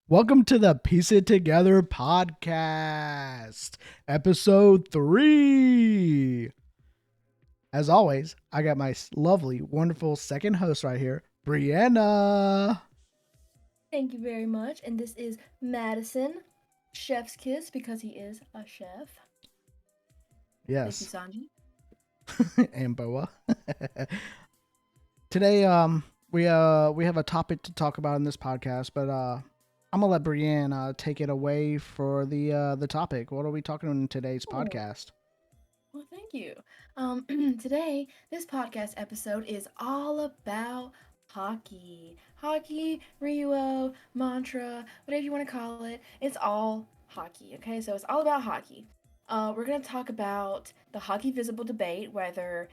Welcome to the Piece It Together podcast, episode 3. As always, I got my lovely, wonderful second host right here, Brianna. Thank you very much. And this is Madison, Chef's Kiss, because he is a chef. Thank you, Yes, Sanji. and Boa. Today, we have a topic to talk about in this podcast, but I'm gonna let Brianna take it away for the topic. What are we talking in today's Oh, podcast? well, thank you. Today, this podcast episode is all about hockey. Hockey, Ryuo, mantra, whatever you want to call it. It's all hockey, okay? So it's all about hockey. We're going to talk about the hockey visible debate, whether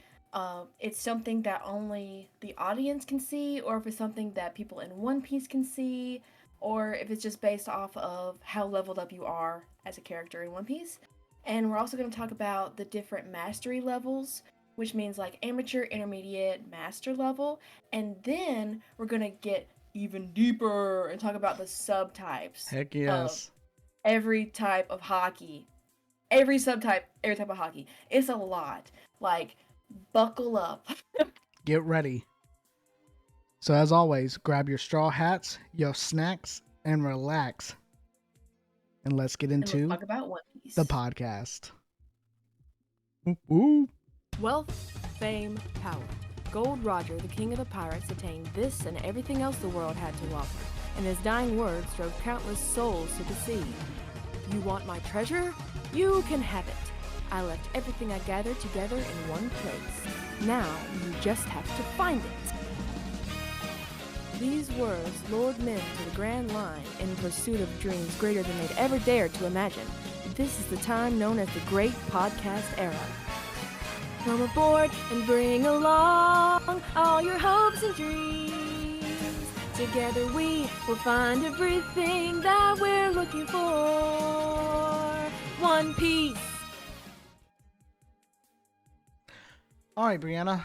it's something that only the audience can see, or if it's something that people in One Piece can see, or if it's just based off of how leveled up you are as a character in One Piece. And we're also going to talk about the different mastery levels, which means like amateur, intermediate, master level. And then we're going to get even deeper and talk about the subtypes Heck of yes. every type of hockey. Every subtype, every type of hockey. It's a lot. Like, buckle up. Get ready. So, as always, grab your straw hats, your snacks, and relax. And let's get And let's into talk about One the Piece. podcast. Woo. Wealth, fame, power. Gold Roger, the king of the pirates, attained this and everything else the world had to offer, and his dying words drove countless souls to the sea. You want my treasure? You can have it. I left everything I gathered together in one place. Now you just have to find it. These words lured men to the Grand Line in pursuit of dreams greater than they'd ever dared to imagine. This is the time known as the Great Podcast Era. Come aboard and bring along all your hopes and dreams. Together we will find everything that we're looking for. One Piece. All right, Brianna.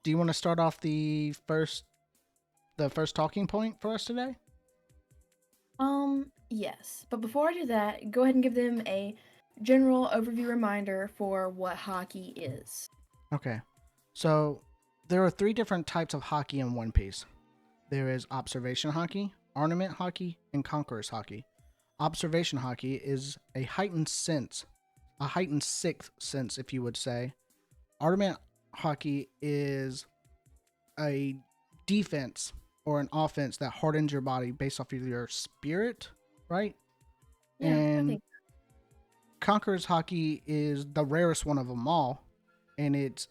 Do you want to start off the first talking point for us today? Yes. But before I do that, go ahead and give them a general overview reminder for what hockey is. Okay. So, there are 3 different types of hockey in One Piece. There is observation hockey, ornament hockey, and conqueror's hockey. Observation hockey is a heightened sixth sense, if you would say. Ornament hockey is a defense or an offense that hardens your body based off of your spirit, right? Yeah, I And think. Conqueror's hockey is the rarest one of them all, and it's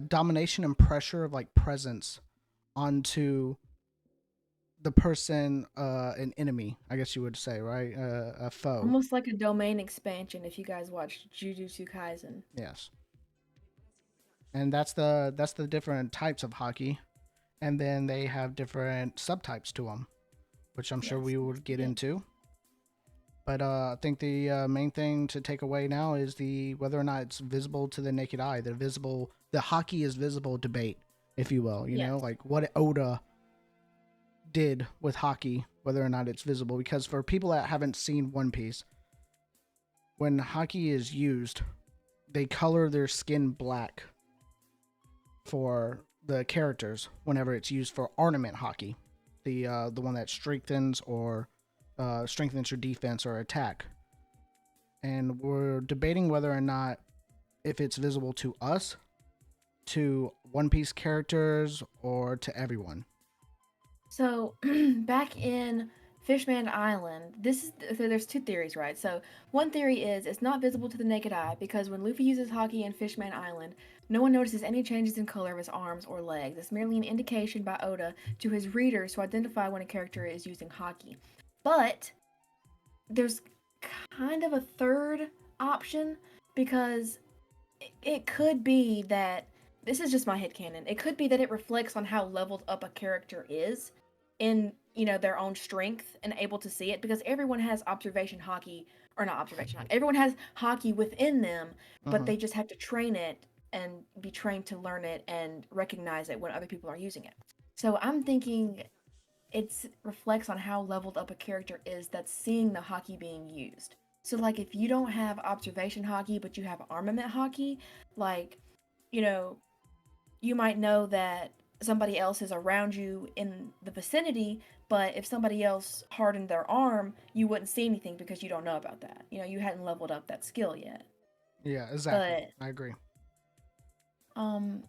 domination and pressure of like presence onto the person, an enemy, I guess you would say, right? A foe. Almost like a domain expansion if you guys watched Jujutsu Kaisen. Yes, and that's the different types of hockey, and then they have different subtypes to them, which I'm sure Yes. we would get Yeah. into. But I think the main thing to take away now is the whether or not it's visible to the naked eye. The hockey is visible debate, if you will. You know, Yes. like what Oda did with hockey, whether or not it's visible. Because for people that haven't seen One Piece, when hockey is used, they color their skin black for the characters whenever it's used for ornament hockey, the one that strengthens your defense or attack. And we're debating whether or not if it's visible to us, to One Piece characters, or to everyone. So back in Fishman Island, so there's two theories, right? So one theory is it's not visible to the naked eye because when Luffy uses hockey in Fishman Island, no one notices any changes in color of his arms or legs. It's merely an indication by Oda to his readers to identify when a character is using hockey. But there's kind of a third option because it could be that this is just my headcanon. It could be that it reflects on how leveled up a character is in, their own strength and able to see it because everyone has observation hockey or not observation hockey. Everyone has hockey within them, but Mm-hmm. they just have to train it and be trained to learn it and recognize it when other people are using it. So I'm thinking it reflects on how leveled up a character is that's seeing the Haki being used. So like if you don't have observation Haki but you have armament Haki, like, you know, you might know that somebody else is around you in the vicinity, but if somebody else hardened their arm, you wouldn't see anything because you don't know about that. You know, you hadn't leveled up that skill yet. Yeah, exactly. But I agree. um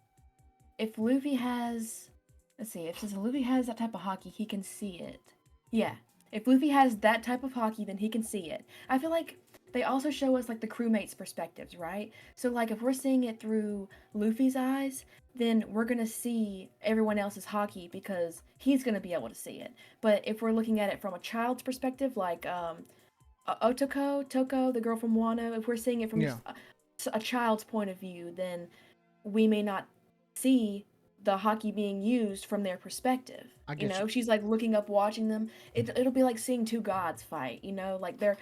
if Luffy has, let's see, if since Luffy has that type of Haki, he can see it. Yeah. If Luffy has that type of Haki, then he can see it. I feel like they also show us like the crewmates' perspectives, right? So like if we're seeing it through Luffy's eyes, then we're gonna see everyone else's Haki because he's gonna be able to see it. But if we're looking at it from a child's perspective, like Toko, the girl from Wano, if we're seeing it from Yeah. a child's point of view, then we may not see the Haki being used from their perspective. I You get you. know, she's like looking up, watching them. It'll be like seeing two gods fight. You know, like they're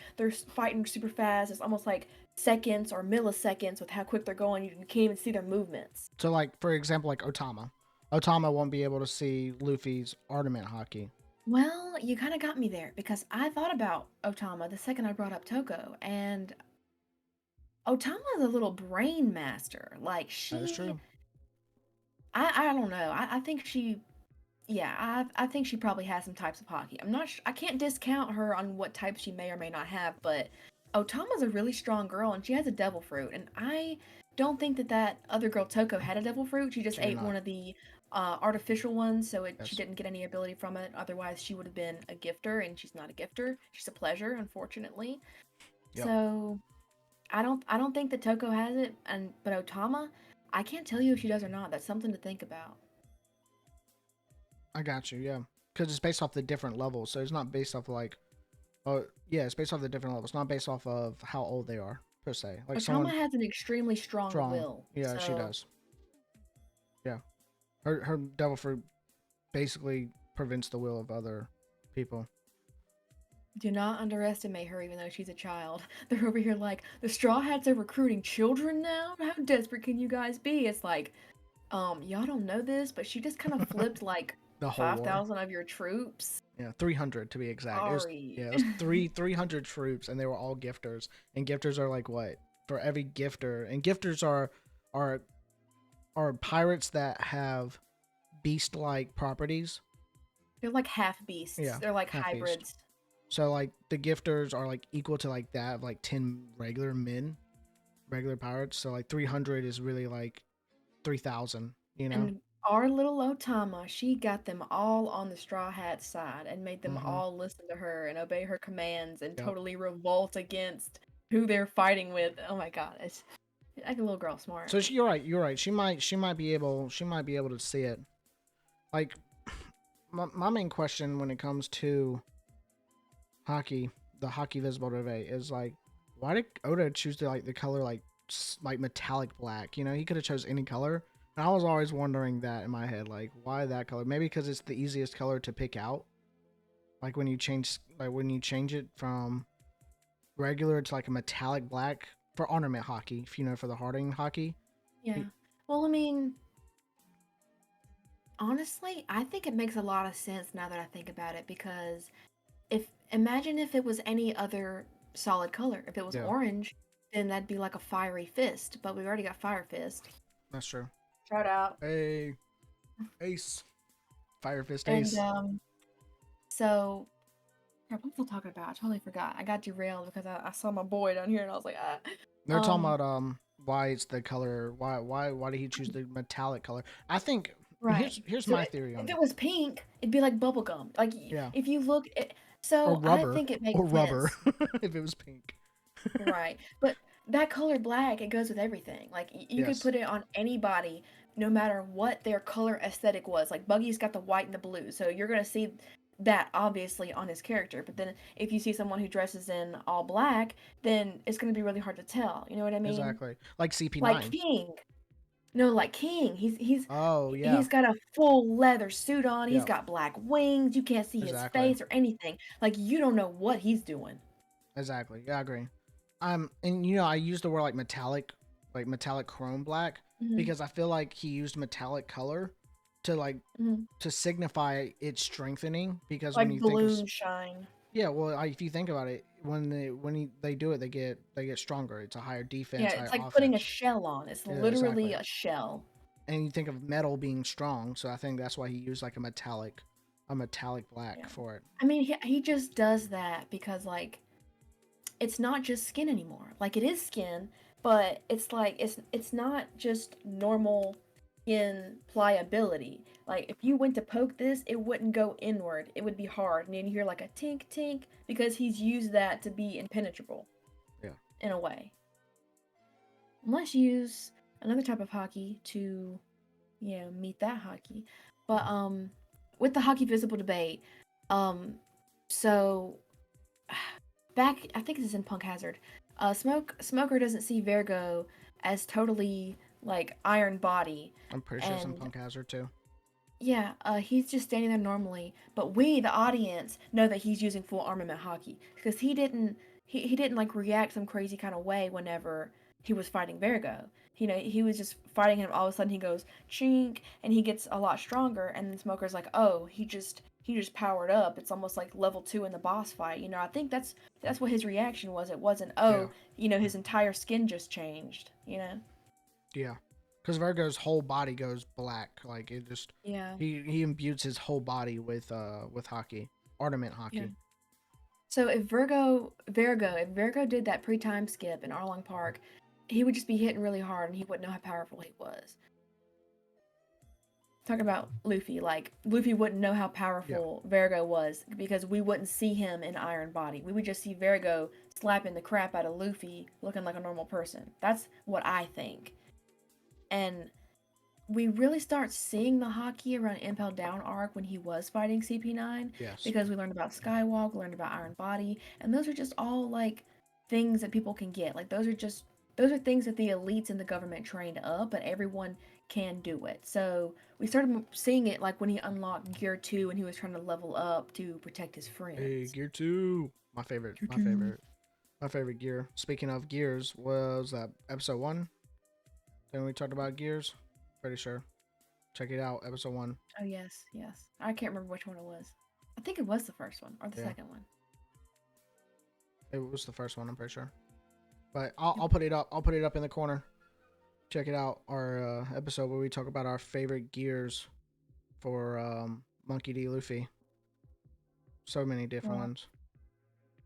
fighting super fast. It's almost like seconds or milliseconds with how quick they're going. You can't even see their movements. So, like, for example, like Otama. Otama won't be able to see Luffy's armament Haki. Well, you kind of got me there because I thought about Otama the second I brought up Toko, and Otama's a little brain master. Like That is she, true. I don't know. I think she, yeah, I think she probably has some types of Haki. I'm not I can't discount her on what types she may or may not have, but Otama's a really strong girl and she has a devil fruit. And I don't think that that other girl Toko had a devil fruit. She just She did ate not. one of the artificial ones, so she Yes. didn't get any ability from it. Otherwise, she would have been a gifter, and she's not a gifter. She's a pleasure, unfortunately. Yep. So I don't think that Toko has it, and but Otama, I can't tell you if she does or not. That's something to think about. I got you. Yeah. Because it's based off the different levels. So it's not based off, like, oh, yeah, it's based off the different levels. Not based off of how old they are, per se. Like, Otama someone has an extremely strong strong. will, Yeah, she so does. Yeah. Her devil fruit basically prevents the will of other people. do not underestimate her, even though she's a child. They're over here like, the Straw Hats are recruiting children now? How desperate can you guys be? It's like, y'all don't know this, but she just kind of flipped like The whole war. 5,000 of your troops. Yeah, 300 to be exact. Sorry. It was 300 troops, and they were all gifters. And gifters are like what? For every gifter, and gifters are are pirates that have beast-like properties. They're like half beasts. Yeah, They're like half beast. hybrids. So like the gifters are like equal to like that of like 10 regular pirates. So like 300 is really like 3,000. You know. And our little Otama, she got them all on the Straw Hat side and made them Mm-hmm. all listen to her and obey her commands and Yep. totally revolt against who they're fighting with. Oh my god, it's like a little girl smart. So you're right. You're right. She might be able to see it. Like my main question when it comes to Haki, the Haki visible today, is like, why did Oda choose to like the color like metallic black? You know, he could have chose any color. And I was always wondering that in my head, like, why that color? Maybe because it's the easiest color to pick out. Like when you change it from regular to like a metallic black for ornament Haki, if you know, for the hardening Haki. Yeah. Well, I mean, honestly, I think it makes a lot of sense now that I think about it because imagine if it was any other solid color. If it was Yeah, orange, then that'd be like a fiery fist, but we already got Fire Fist. that's true. Shout out. Hey, Ace, Fire Fist And Ace. so crap, what was I talking about? I totally forgot. I got derailed because I saw my boy down here and I was like, ah. They're talking about why it's the color. Why did he choose the metallic color? I think Right. here's So my theory on if it. it was pink, it'd be like bubblegum. Like Yeah, if you look at, or so I rubber think it makes or rubber sense. if it was pink. Right. But that color black, it goes with everything. Like you could Yes, put it on anybody no matter what their color aesthetic was. Like Buggy's got the white and the blue. So you're going to see that obviously on his character. But then if you see someone who dresses in all black, then it's going to be really hard to tell. You know what I mean? exactly. Like Like CP9. King. No, like King. Oh yeah, He's got a full leather suit on. He's yeah, got black wings. You can't see his exactly, face or anything. Like you don't know what he's doing. exactly. Yeah, I agree. And you know, I use the word like metallic chrome black Mhm. because I feel like he used metallic color to like Mhm. to signify its strengthening, because when Like you think of balloon shine. yeah, well, if you think about it, they do it, they get stronger. It's a higher Yeah, defense, it's higher like putting a offense. shell on. It's Yeah, literally exactly. a shell. And you think of metal being strong, so I think that's why he used like a metallic black Yeah. for it. I mean, he just does that because like it's not just skin anymore. Like it is skin, but it's like it's not just normal skin pliability. Like if you went to poke this, it wouldn't go inward. It would be hard, and then you hear like a tink tink because he's used that to be impenetrable Yeah. in a way. Unless you use another type of hockey to, meet that hockey. But with the hockey visible debate, um, so back I think this is in Punk Hazard. Smoker doesn't see Virgo as totally like iron body, I'm pretty sure some and Punk Hazard too. yeah, he's just standing there normally. But we, the audience, know that he's using full armament hockey because he didn't like react some crazy kind of way whenever he was fighting Virgo. He was just fighting him. All of a sudden, he goes chink, and he gets a lot stronger. And then Smoker's like, oh, he just powered up. It's almost like level 2 in the boss fight. I think that's what his reaction was. It wasn't, Yeah. oh, his entire skin just changed. Yeah. Because Virgo's whole body goes black. Like it just Yeah. he imbues his whole body with hockey. Ornament Yeah. hockey. So if Virgo did that pre-time skip in Arlong Park, he would just be hitting really hard and he wouldn't know how powerful he was. Talking about Luffy, like Luffy wouldn't know how Yeah. powerful Virgo was because we wouldn't see him in Iron Body. We would just see Virgo slapping the crap out of Luffy looking like a normal person. That's what I think. And we really start seeing the hockey around Impel Down arc when he was fighting CP9 Yes. because we learned about Skywalk, learned about Iron Body, and those are just all like things that people can get. Like those are things that the elites in the government trained up, but everyone can do it. So we started seeing it like when he unlocked Gear 2 and he was trying to level up to protect his Hey, friends. Gear 2. My favorite. Gear My 2. favorite. My favorite gear. Speaking of gears, was that episode 1? Then we talked about gears. Pretty sure. Check it out, episode 1. Oh yes, yes. I can't remember which one it was. I think it was the first one or the Yeah. second one. It was the first one, I'm pretty sure. But I'll put it up. I'll put it up in the corner. Check it out. Our episode where we talk about our favorite gears for Monkey D. Luffy. So many different Well, ones.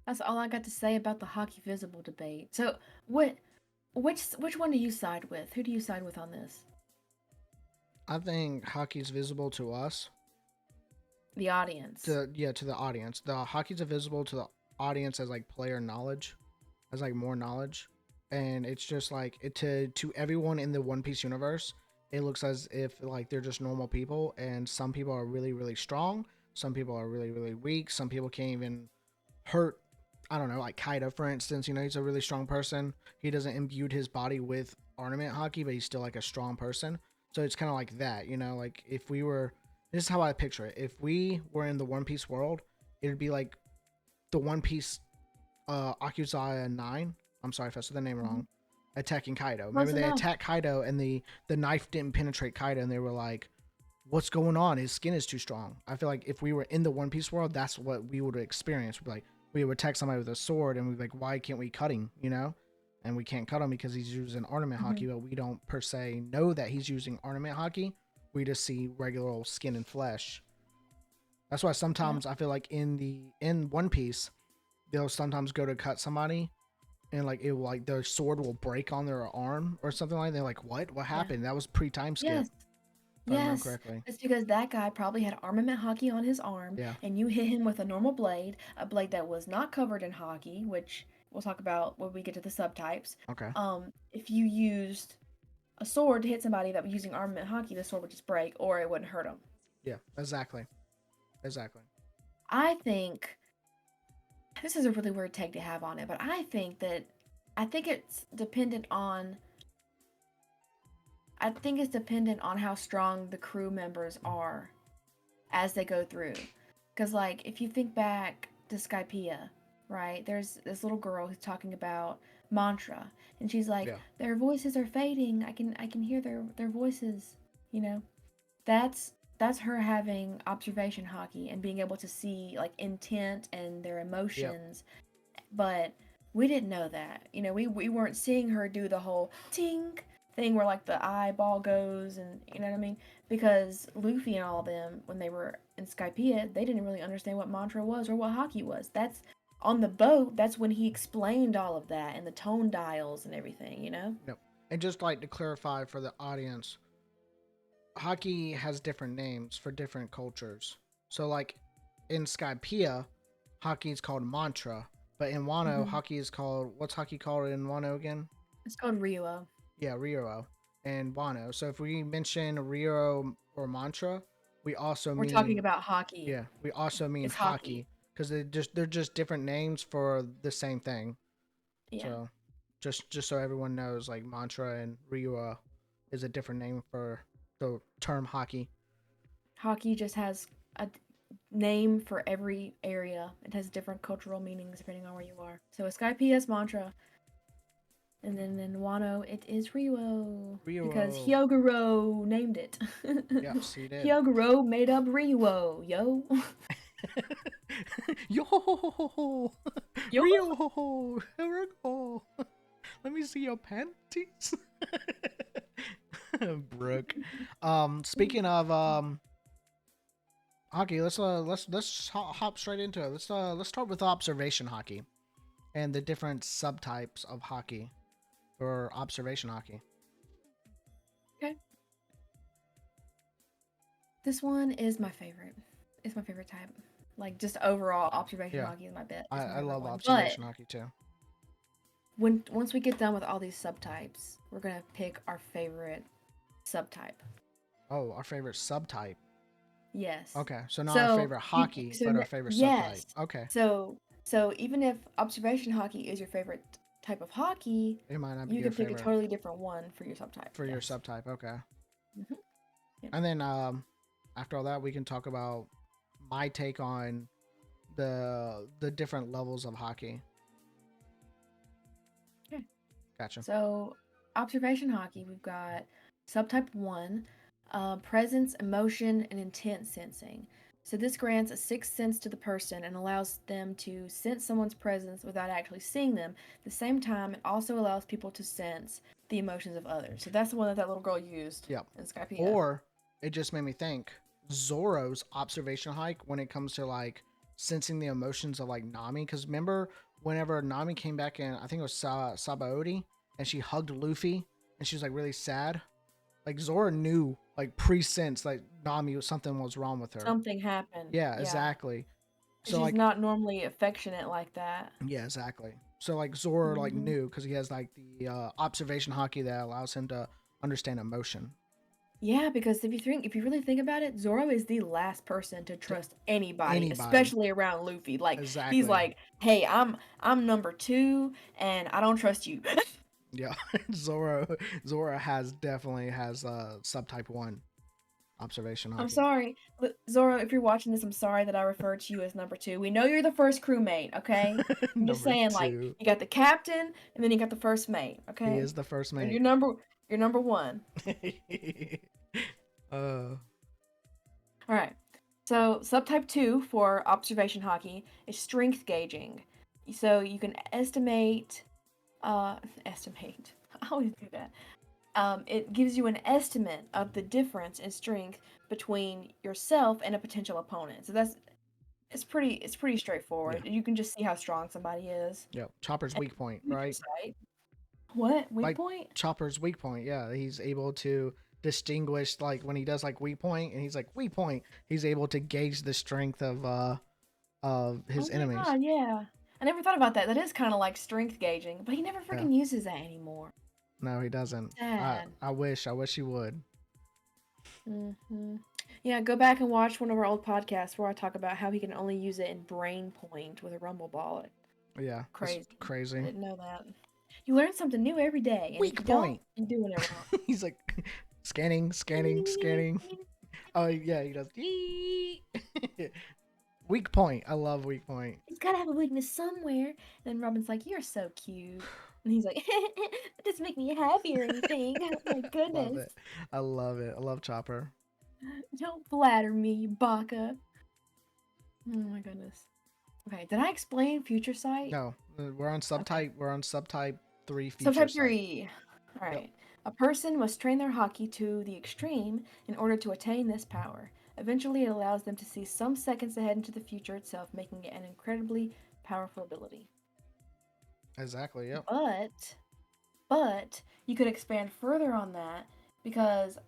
that's all I got to say about the hockey visible debate. So, which one do you side with? Who do you side with on this? I think hockey's visible to us. The audience. To the audience. The hockey's visible to the audience as like player knowledge, as like more knowledge, and it's just like to everyone in the One Piece universe. It looks as if like they're just normal people, and some people are really really strong. Some people are really really weak. Some people can't even hurt. I don't know, like Kaido, for instance. He's a really strong person. He doesn't imbue his body with ornament hockey, but he's still like a strong person. So it's kind of like that, like if we were, this is how I picture it. If we were in the One Piece world, it would be like the One Piece Akuzaya 9. I'm sorry if I said the name wrong. Attacking Kaido. Close Remember they enough. attacked Kaido and the knife didn't penetrate Kaido and they were like, what's going on? His skin is too strong. I feel like if we were in the One Piece world, that's what we would experience. We'd be like, we would attack somebody with a sword and we'd be like, why can't we cut him? And we can't cut him because he's using ornament hockey, but we don't per se know that he's using ornament hockey. We just see regular old skin and flesh. That's why sometimes I feel like in One Piece, they'll sometimes go to cut somebody and like it will, like their sword will break on their arm or something like that. They're like, what happened? That was pre-time skip. Yes. If I remember Yes. correctly. It's because that guy probably had armament hockey on his arm, Yeah. and you hit him with a normal blade, a blade that was not covered in hockey, which we'll talk about when we get to the subtypes. Okay. If you used a sword to hit somebody that was using armament hockey, the sword would just break or it wouldn't hurt them. Yeah, exactly. I think this is a really weird take to have on it, but I think it's dependent on how strong the crew members are as they go through. Because like if you think back to Skypiea, right? There's this little girl who's talking about mantra, and she's like, their voices are fading. I can hear their voices. That's that's her having observation hockey and being able to see like intent and their Yep. emotions. But we didn't know that. You know, we weren't seeing her do the whole ting thing where like the eyeball goes and you know what I mean? Because Luffy and all of them, when they were in Skypiea, they didn't really understand what mantra was or what hockey was. That's on the boat, that's when he explained all of that and the tone dials and everything, you know? Yep. And just like to clarify for the audience, hockey has different names for different cultures. So like in Skypiea, hockey is called mantra, but in Wano, hockey is called, what's hockey called in Wano again? It's called Ryuo. Yeah, Ryuo and Wano. So if we mention Ryuo or mantra, we also We're mean, talking about hockey. yeah, we also mean It's hockey because they're just different names for the same thing. Yeah. So just so everyone knows, like mantra and Ryuo is a different name for the term hockey. Hockey just has a name for every area. It has different cultural meanings depending on where you are. So a Skypiea is mantra. And then in Wano, it is Ryuo. Because Ryuo. Hyoguro named it. Yes, he did. Hyoguro made up Ryuo, yo. Yo, Yo. Rio, here we go. Let me see your panties. Brooke. Speaking of hockey, let's hop straight into it. Let's start with observation hockey and the different subtypes of hockey or observation hockey. Okay. This one is my favorite. It's my favorite type. Like just overall observation hockey is my bet. I love observation hockey too. Once we get done with all these subtypes, we're gonna pick our favorite subtype. Oh, our favorite subtype. Yes. Okay, so not our favorite hockey, but our favorite subtype. Okay. So even if observation hockey is your favorite type of hockey, it might not be you your can pick favorite. a totally different one for your subtype. For your subtype, okay. Mm-hmm. Yep. And then after all that, we can talk about my take on the different levels of hockey. Okay. Gotcha. So observation hockey, we've got subtype 1, presence, emotion, and intent sensing. So this grants a sixth sense to the person and allows them to sense someone's presence without actually seeing them. At the same time, it also allows people to sense the emotions of others. So that's the one that little girl used. Yep. In Skypiea. Or it just made me think Zoro's observation hike when it comes to like sensing the emotions of like Nami. Because remember whenever Nami came back in, I think it was Sabaody, and she hugged Luffy and she was like really sad. Like Zoro knew, like pre-sense, like Nami, something was wrong with her. Something happened. Yeah, exactly. So she's like, not normally affectionate like that. Yeah, exactly. So like Zoro like knew because he has like the observation hockey that allows him to understand emotion. Yeah, because if you really think about it, Zoro is the last person to trust anybody. Especially around Luffy. Like he's like, hey, I'm number 2 and I don't trust you. Yeah, Zoro definitely has subtype 1 observation hockey. I'm sorry, Zoro, if you're watching this, I'm sorry that I referred to you as number 2. We know you're the first crewmate, okay? I'm just saying, 2. Like, you got the captain and then you got the first mate, okay? He is the first mate. And you're number 1. All right. So subtype 2 for observation hockey is strength gauging. So you can estimate. I always do that. It gives you an estimate of the difference in strength between yourself and a potential opponent. So it's pretty straightforward. Yeah. You can just see how strong somebody is. Yeah, Chopper's weak point, right? What weak point? Chopper's weak point. Yeah, he's able to distinguish, like when he does like weak point and he's like weak point, he's able to gauge the strength of his enemies. God, yeah. I never thought about that. That is kind of like strength gauging, but he never freaking uses that anymore. No, he doesn't. I wish he would. Yeah, go back and watch one of our old podcasts where I talk about how he can only use it in brain point with a rumble ball. Yeah, crazy. I didn't know that. You learn something new every day. And weak point. You're doing it wrong. He's like scanning. Oh yeah, he does. Weak point. I love weak point. He's gotta have a weakness somewhere. And then Robin's like, "You're so cute," and he's like, "That doesn't make me happy or anything." Oh my goodness. I love it. I love Chopper. Don't flatter me, you baka. Oh my goodness. Okay, did I explain future sight? No, we're on Okay. subtype. We're on subtype 3 future Subtype sight. 3. Yep. Alright. A person must train their haki to the extreme in order to attain this power. Eventually, it allows them to see some seconds ahead into the future itself, making it an incredibly powerful ability. Exactly. Yep. But, but, you could expand further on that because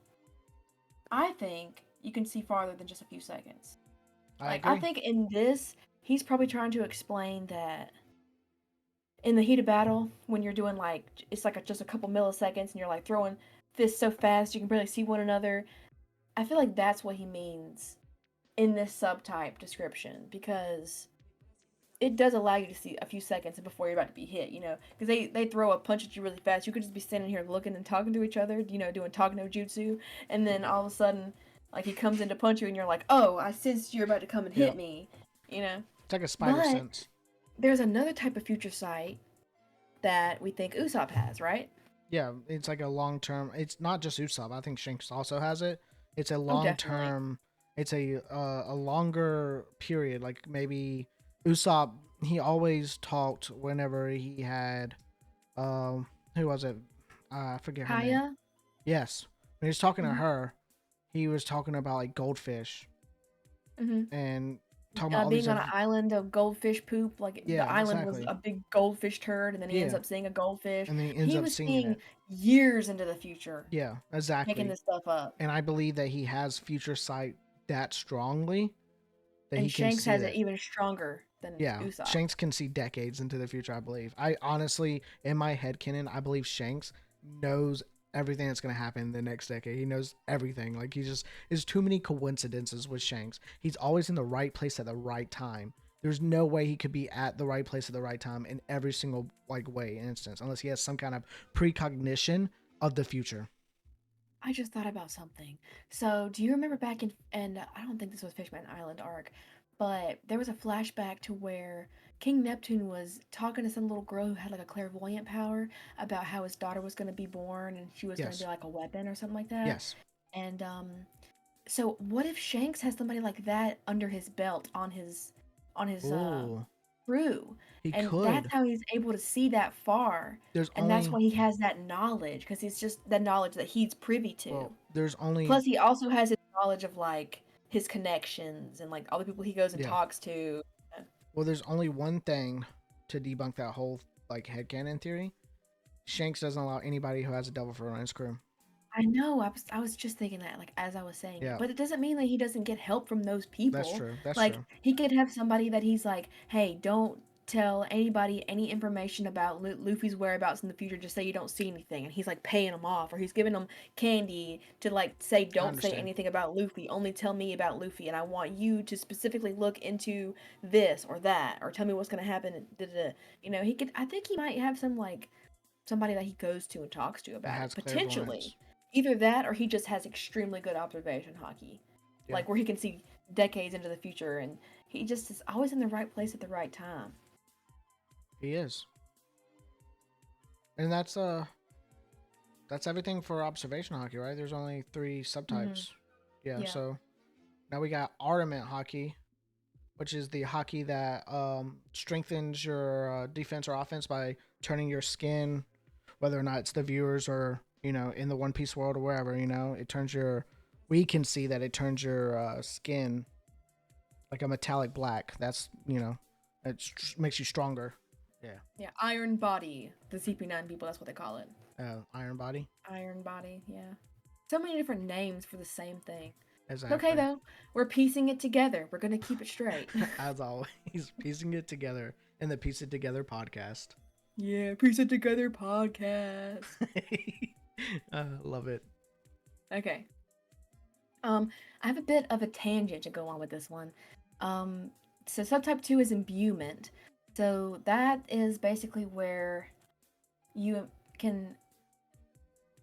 I think you can see farther than just a few seconds. I Like, I agree. think in this, he's probably trying to explain that in the heat of battle, when you're doing like it's like just a couple milliseconds and you're like throwing fists so fast you can barely see one another. I feel like that's what he means in this subtype description because it does allow you to see a few seconds before you're about to be hit, because they throw a punch at you really fast. You could just be standing here looking and talking to each other, doing talk no jutsu, and then all of a sudden, like he comes in to punch you, and you're like, oh, I sensed you're about to come and hit Yep. me, you know. It's like a spider But sense. there's another type of future sight that we think Usopp has, right? Yeah, it's like a long term. It's not just Usopp. I think Shanks also has it. It's a Oh, long definitely. term. It's a longer period. Like maybe Usopp. He always talked whenever he had who was it? I forget her name. Kaya, Yes, when he was talking to hmm her, he was talking about like goldfish hmm and talking about all these. being on an island of goldfish poop, like the Yeah, island was exactly. a big goldfish turd, and then he ends Yeah, up seeing a goldfish. and then he ends He up was seeing seeing it. years into the future, Yeah, making exactly. this stuff up. And I believe that he has future sight that strongly that And he can Shanks see has it that. even stronger than Yeah, Usopp. Shanks can see decades into the future. I believe. I honestly, in my head, canon, I believe Shanks knows everything that's gonna happen in the next decade. He knows everything. Like he just there's too many coincidences with Shanks. He's always in the right place at the right time. There's no way he could be at the right place at the right time in every single like way instance, unless he has some kind of precognition of the future. I just thought about something. So, do you remember back in, and I don't think this was Fishman Island arc, but there was a flashback to where King Neptune was talking to some little girl who had like a clairvoyant power about how his daughter was going to be born and she was going to be Yes. like a weapon or something like that. Yes. And so what if Shanks has somebody like that under his belt on his Oh, crew? he And that's could. how he's able to see that far. There's And that's only why he has that knowledge, because it's just the knowledge that he's privy to. well, there's only Plus, he also has his knowledge of like his connections and like all the people he goes and yeah. talks to. Well, there's only one thing to debunk that whole like headcanon theory. Shanks doesn't allow anybody who has a devil fruit on his crew. I know. I was just thinking that, like, as I was saying it, Yeah, but it doesn't mean that he doesn't get help from those that's people. true. That's Like, true. he could have somebody that he's like, "Hey, don't tell anybody any information about Luffy's whereabouts in the future. Just say you don't see anything." And he's like paying them off, or he's giving them candy to like say, I "Don't say understand. anything about Luffy. Only tell me about Luffy, and I want you to specifically look into this or that, or tell me what's gonna happen." And da-da-da. He could. I think he might have some like somebody that he goes to and talks to It about it, has potentially. clairvoyance. Either that or he just has extremely good observation hockey. Yeah, Like where he can see decades into the future and he just is always in the right place at the right time. he is. And that's everything for observation hockey, right? There's only three Hmm. subtypes. Yeah. Yeah. So now we got armament hockey, which is the hockey that strengthens your defense or offense by turning your skin, whether or not it's the viewers or in the One Piece world or wherever. It turns your. We can see that it turns your skin like a metallic black. That's it makes you stronger. Yeah. Yeah. Iron Body. The CP9 people, that's what they call it. Iron body. Iron Body. Yeah. So many different names for the same thing. It's okay Exactly. though. We're piecing it together. We're going to keep it straight. As always, piecing it together in the Piece It Together podcast. Yeah. Piece it together podcast. Love it. Okay. I have a bit of a tangent to go on with this one. So subtype 2 is imbuement. So that is basically where you can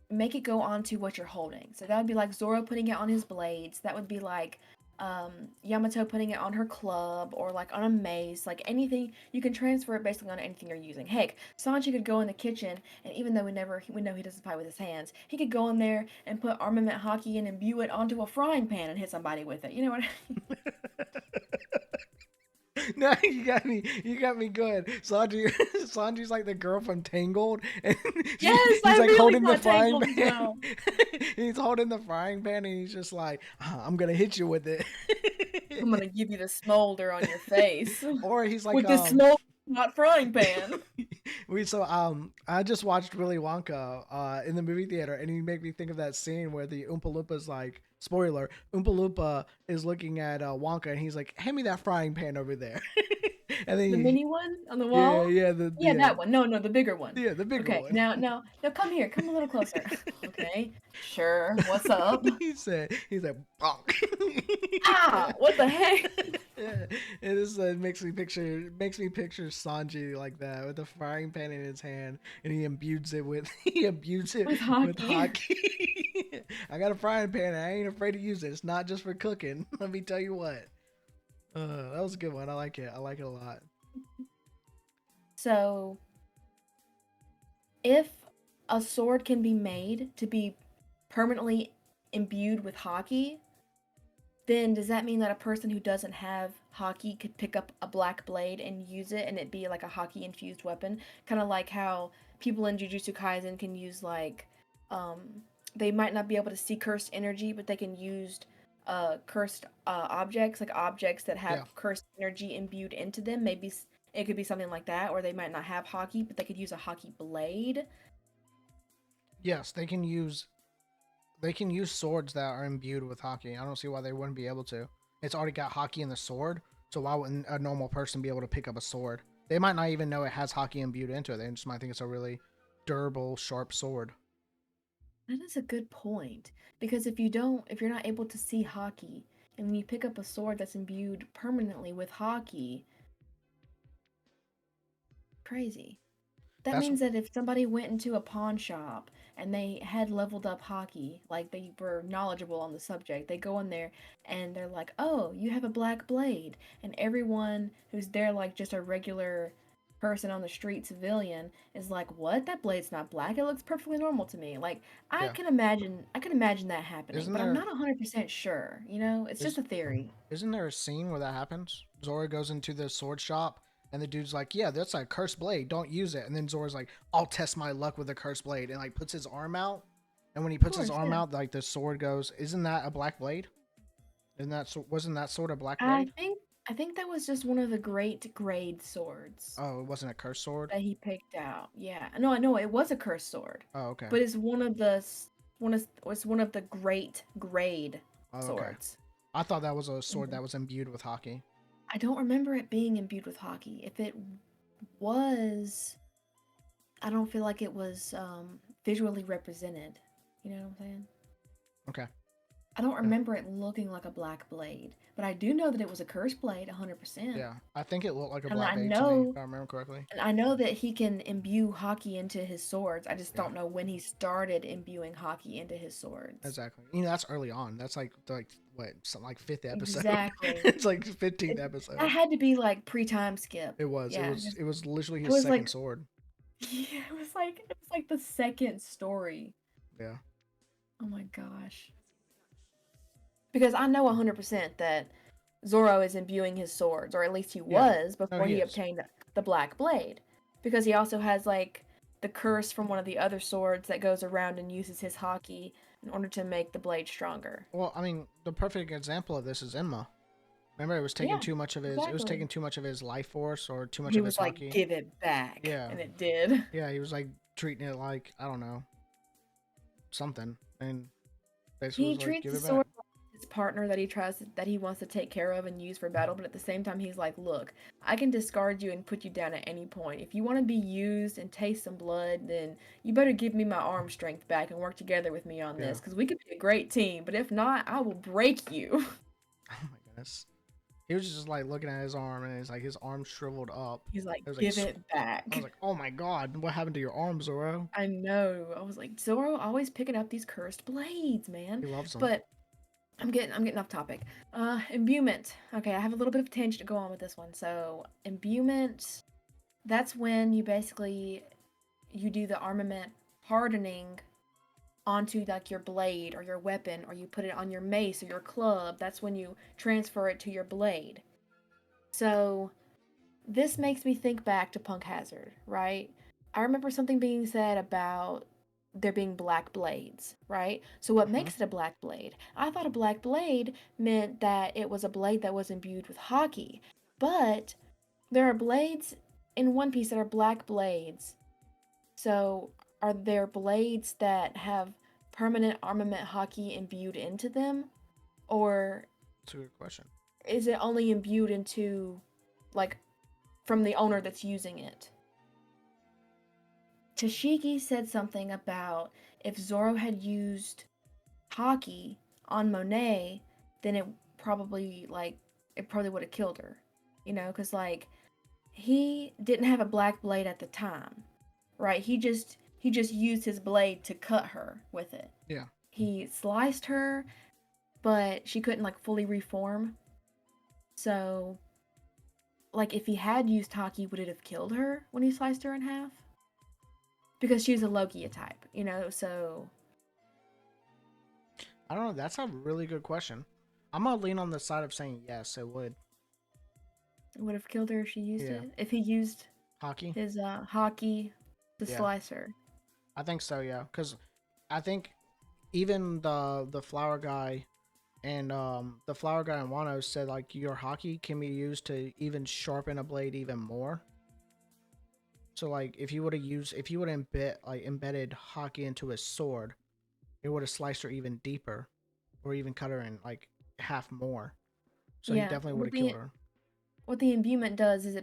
make it go onto what you're holding. So that would be like Zoro putting it on his blades. That would be like Yamato putting it on her club or like on a mace, like anything you can transfer it basically on anything you're using. Heck, Sanji could go in the kitchen, and even though we know he doesn't fight with his hands, he could go in there and put armament hockey and imbue it onto a frying pan and hit somebody with it. You know what I mean? No, you got me good. Sanji's like the girl from Tangled, and Yes, he's I like really holding the thought frying Tangled as pan. well. He's holding the frying pan, and he's just like, I'm gonna hit you with it. I'm gonna give you the smolder on your face Or he's like, with this smolder hot frying pan. I just watched Willy Wonka in the movie theater, and he made me think of that scene where the Oompa Loompa's like, spoiler, Oompa Loompa is looking at Wonka, and he's like, hand me that frying pan over there. And then The mini one on the yeah, wall? yeah, Yeah, that one. No, the bigger one. yeah, the bigger Okay, one. now, come here. Come a little closer. Okay, sure. What's up? He's like, bonk. Ah, what the heck? Yeah, it is makes me picture Sanji like that with a frying pan in his hand, and he imbues it with With with hockey. hockey. I got a frying pan, and I ain't afraid to use it. It's not just for cooking. Let me tell you what. That was a good one. I like it. I like it a lot. So, if a sword can be made to be permanently imbued with hockey, then does that mean that a person who doesn't have hockey could pick up a black blade and use it and it be like a hockey infused weapon? Kind of like how people in Jujutsu Kaisen can use like um they might not be able to see cursed energy, but they can use cursed objects, like objects that have Yeah. cursed energy imbued into them. Maybe it could be something like that, or they might not have hockey, but they could use a hockey blade. Yes, they can use swords that are imbued with hockey. I don't see why they wouldn't be able to. It's already got hockey in the sword, so why wouldn't a normal person be able to pick up a sword? They might not even know it has hockey imbued into it. They just might think it's a really durable, sharp sword. That is a good point. Because if you're not able to see hockey, and when you pick up a sword that's imbued permanently with hockey, crazy. That That's means that if somebody went into a pawn shop and they had leveled up hockey, like they were knowledgeable on the subject, they go in there and they're like, "Oh, you have a black blade." And everyone who's there, like just a regular person on the street civilian, is like, "What? That blade's not black. It looks perfectly normal to me." Like, yeah. I can imagine that happening, Isn't but I'm there not 100% sure, you know? It's just is a theory. isn't there a scene where that happens? Zora goes into the sword shop, and the dude's like, "Yeah, that's a cursed blade. Don't use it." And then Zora's like, "I'll test my luck with a cursed blade," and like puts his arm out. And when he Of puts his course, arm yeah. out, like the sword goes. Isn't that a black blade? Wasn't that sword a black I blade? think I think that was just one of the great grade swords Oh, it wasn't a cursed sword. that he picked out. Yeah. No, I know it was a cursed sword, Oh, okay. but it's one of the it's one of the great grade Oh, okay. swords. I thought that was a sword Mhm. that was imbued with hockey. I don't remember it being imbued with hockey. If it was, I don't feel like it was visually represented. You know what I'm saying? Okay. I don't Yeah. remember it looking like a black blade, but I do know that it was a cursed blade, 100%. Yeah. I think it looked like a And black I blade to me, if know I remember correctly. And I know that he can imbue hockey into his swords. I just Yeah. don't know when he started imbuing hockey into his swords. Exactly. That's early on. That's like what, something like fifth episode. Exactly. It's like 15th It, that episode. had to be like pre-time skip. It was. It Yeah, was. It was literally it his was second like sword. yeah, it was like the second story. Yeah. Oh my gosh. Because I know 100% that Zoro is imbuing his swords, or at least he Yeah. was No, before he he is. obtained the Black Blade. Because he also has like the curse from one of the other swords that goes around and uses his haki in order to make the blade stronger. Well, I mean, the perfect example of this is Enma. Remember, it was taking Yeah, too much of his. It was exactly. taking too much of his life force or too much He of his was like, hockey. give it back. Yeah. And it did. Yeah. He was like treating it like, I don't know, something, and basically He was like, treats give the it back. sword like his partner that he wants to take care of and use for battle, but at the same time he's like, look, I can discard you and put you down at any point. If you want to be used and taste some blood, then you better give me my arm strength back and work together with me on Yeah. this, because we could be a great team, but if not, I will break you. Oh my goodness. He was just like looking at his arm, and it's like his arm shriveled up. He's like, It was like give it I was back. like, oh my god, what happened to your arm, Zoro? I know. I was like, Zoro always picking up these cursed blades, man. He loves them. But I'm getting off topic. Imbuement. Okay, I have a little bit of tangent to go on with this one. So imbuement, that's when you do the armament hardening onto like your blade or your weapon, or you put it on your mace or your club. That's when you transfer it to your blade. So this makes me think back to Punk Hazard, right? I remember something being said about there being black blades, right? So what Hmm. makes it a black blade? I thought a black blade meant that it was a blade that was imbued with hockey. But there are blades in One Piece that are black blades. So are there blades that have permanent armament hockey imbued into them? Or That's a good question. is it only imbued into, like, from the owner that's using it? Tashigi said something about if Zoro had used hockey on Monet, then it probably would have killed her. You know, because like he didn't have a black blade at the time, right? He just used his blade to cut her with it. Yeah. He sliced her, but she couldn't like fully reform. So, like if he had used hockey, would it have killed her when he sliced her in half? Because she's a Logia type, you know, so I don't know. That's a really good question. I'm gonna lean on the side of saying yes, it would. it would have killed her if she used Yeah. it. If he used Hockey. his hockey to Yeah. slice her. I think so. Yeah. Because I think even the flower guy and the flower guy in Wano said like your hockey can be used to even sharpen a blade even more. So like if you would have embedded hockey into his sword, it would have sliced her even deeper, or even cut her in like half more. So he Yeah, definitely would have killed her. what the imbuement does is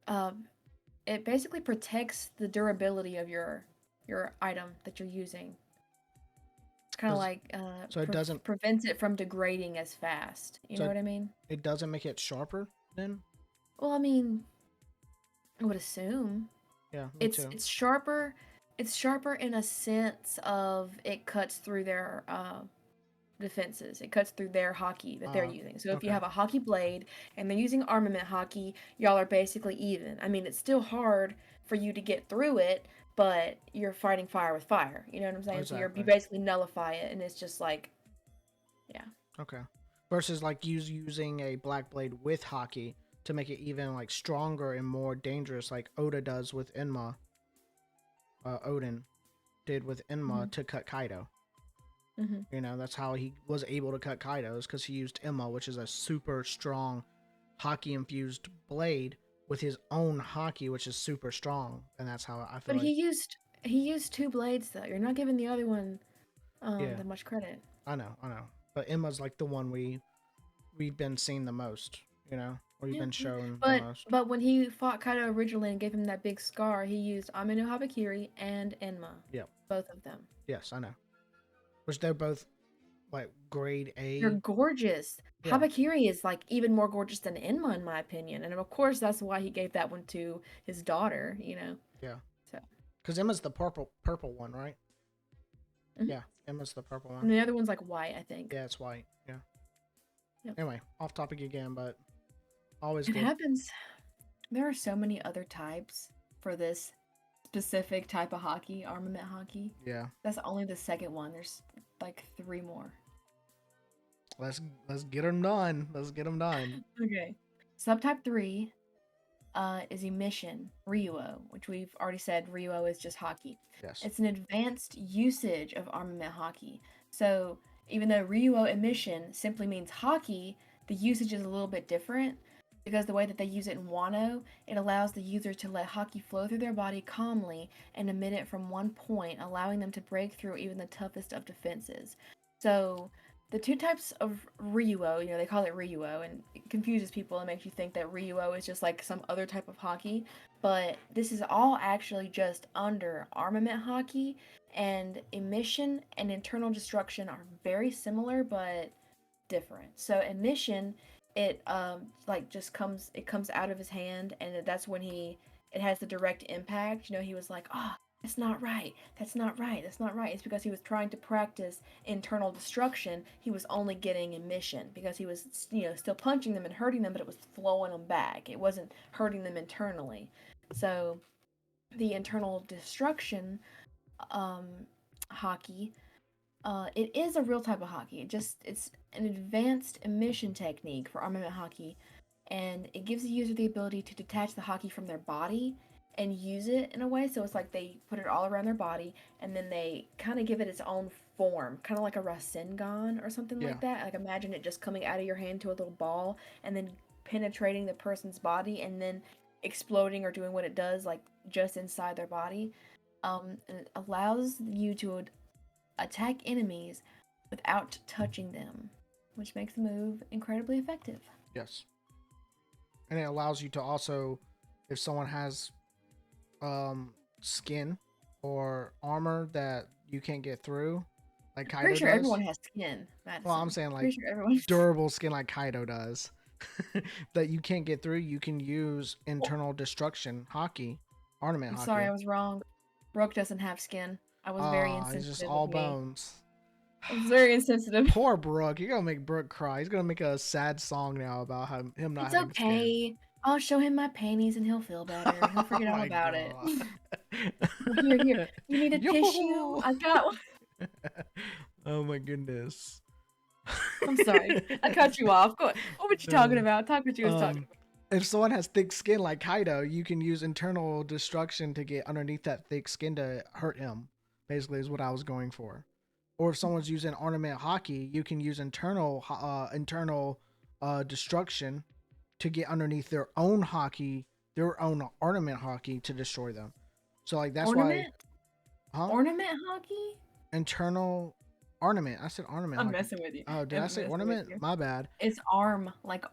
um it basically protects the durability of your item that you're using. It's kind of like So it doesn't. prevents it from degrading as fast. You know So what I mean? it doesn't make it sharper then. Well, I mean, I would assume Yeah, me it's too. it's sharper. It's sharper in a sense of it cuts through their defenses. It cuts through their hockey that they're using. So if you Okay. have a hockey blade and they're using armament hockey, y'all are basically even. I mean, it's still hard for you to get through it, but you're fighting fire with fire. You know what I'm saying? So you Exactly. basically nullify it, and it's just like, yeah, Okay. Versus like using a black blade with hockey to make it even like stronger and more dangerous, like Oda does with Enma. Odin did with hmm Enma to cut Kaido. hmm You know, that's how he was able to cut Kaido, is because he used Enma, which is a super strong hockey infused blade, with his own hockey, which is super strong, and that's how I feel but like. he used two blades though. You're not giving the other one Yeah, that much credit. I know. But Emma's like the one we've been seeing the most, you know, or we've Yeah, been yeah. shown the But most. but when he fought Kaido originally and gave him that big scar, he used Amino Habakiri and Enma, Yep. both of them. Yes, I know. Which they're both like grade They're A. gorgeous. Yeah. Habakiri is like even more gorgeous than Enma in my opinion, and of course that's why he gave that one to his daughter. You know, Yeah. so Because Emma's the purple one, right? mhm. Yeah. Emma's the purple And one. the other one's like white, I think. Yeah, it's white. Yeah. Yep. Anyway, off topic again, but always It good. happens. There are so many other types for this specific type of hockey, armament hockey. Yeah. That's only the second one. There's like three more. Let's get them done. Let's get them done. Okay. Subtype 3 is emission, Ryuo, which we've already said Ryuo is just hockey. Yes. It's an advanced usage of armament hockey. So even though Ryuo emission simply means hockey, the usage is a little bit different because the way that they use it in Wano, it allows the user to let hockey flow through their body calmly and emit it from one point, allowing them to break through even the toughest of defenses. So the two types of Ryuo, they call it Ryuo, and it confuses people and makes you think that Ryuo is just like some other type of hockey, but this is all actually just under armament hockey, and emission and internal destruction are very similar but different. So emission, it like just comes out of his hand, and that's when it has the direct impact. He was like, "Oh, That's not right. That's not right. That's not right. It's because he was trying to practice internal destruction. He was only getting emission because he was, still punching them and hurting them, but it was flowing them back. It wasn't hurting them internally. So the internal destruction Haki, it is a real type of Haki. It's an advanced emission technique for armament Haki, and it gives the user the ability to detach the Haki from their body and use it in a way. So it's like they put it all around their body, and then they kind of give it its own form, kind of like a Rasengan or something Yeah. like that. Like imagine it just coming out of your hand to a little ball, and then penetrating the person's body, and then exploding or doing what it does, like just inside their body. And it allows you to attack enemies without touching them, which makes the move incredibly effective. Yes. And it allows you to also, if someone has skin or armor that you can't get through, like Kaido Pretty sure does. everyone has skin, Madison. Well, I'm saying like Pretty sure everyone. durable skin like Kaido does that you can't get through. You can use internal destruction Haki, ornament I'm Haki. sorry, I was wrong. Brook doesn't have skin. I was very insensitive. It's just all of me. bones. I was very insensitive. Poor Brooke. You're gonna make Brooke cry. He's gonna make a sad song now about him not It's having okay. skin. I'll show him my panties and he'll feel better. He'll forget all my about it. God. Here. You need a Yo. tissue? I got one. Oh my goodness. I'm sorry. I cut you off. Go. What were you talking about? Talk what you was talking about. If someone has thick skin like Kaido, you can use internal destruction to get underneath that thick skin to hurt him. Basically, is what I was going for. Or if someone's using ornament Haki, you can use internal destruction to get underneath their own Haki, their own ornament Haki to destroy them. So like that's Ornament? why. Huh? Ornament Haki? Internal ornament. I said ornament. I'm Haki. messing with you. Oh, did I say ornament? My bad. It's arm, like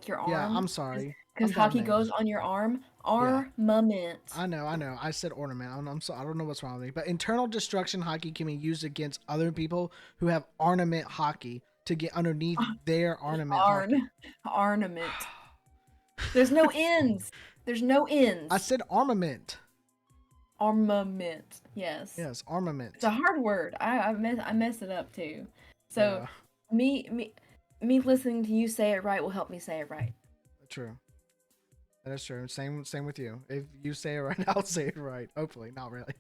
your arm. Yeah, I'm sorry. Because Haki goes on your arm. Armament. I know. I said ornament. I'm so I don't know what's wrong with me. But internal destruction Haki can be used against other people who have ornament Haki to get underneath their ornament Haki. Ornament. There's no ends. There's no ends. I said armament. Armament. Yes. Yes, armament. It's a hard word. I messed it up too. So me listening to you say it right will help me say it right. True. That is true. Same with you. If you say it right, I'll say it right. Hopefully, not really,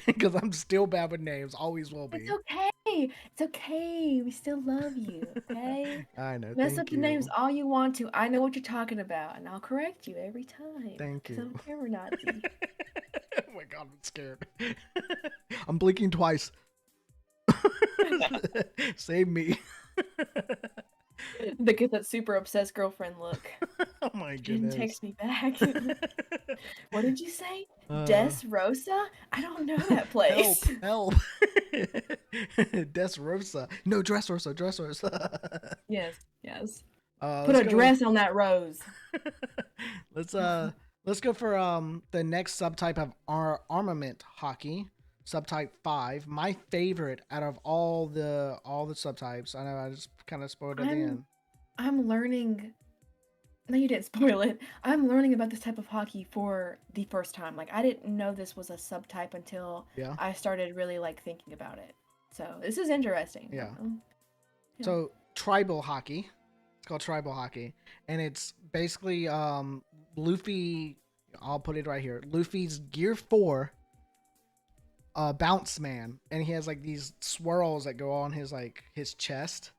because I'm still bad with names. Always will be. It's okay. It's okay. We still love you. Okay. I know. Mess up the names all you want to. I know what you're talking about, and I'll correct you every time. Thank you. I'm a camera Nazi. Oh my God, I'm scared. I'm blinking twice. Save me. They get that super obsessed girlfriend look. Oh my goodness. Didn't text me back. What did you say? Des Rosa? I don't know that place. Help. Des Rosa. No, Dress Rosa. Yes. Put a dress on that rose. Let's go for the next subtype of armament Haki. Subtype 5, my favorite out of all the subtypes. I know I just kind of spoiled it at the end. I'm learning. No, you didn't spoil it. I'm learning about this type of Haki for the first time. Like I didn't know this was a subtype until I started really like thinking about it. So this is interesting. Yeah. So tribal Haki. It's called tribal Haki, and it's basically Luffy. I'll put it right here. Luffy's Gear 4. Bounce man, and he has like these swirls that go on his chest,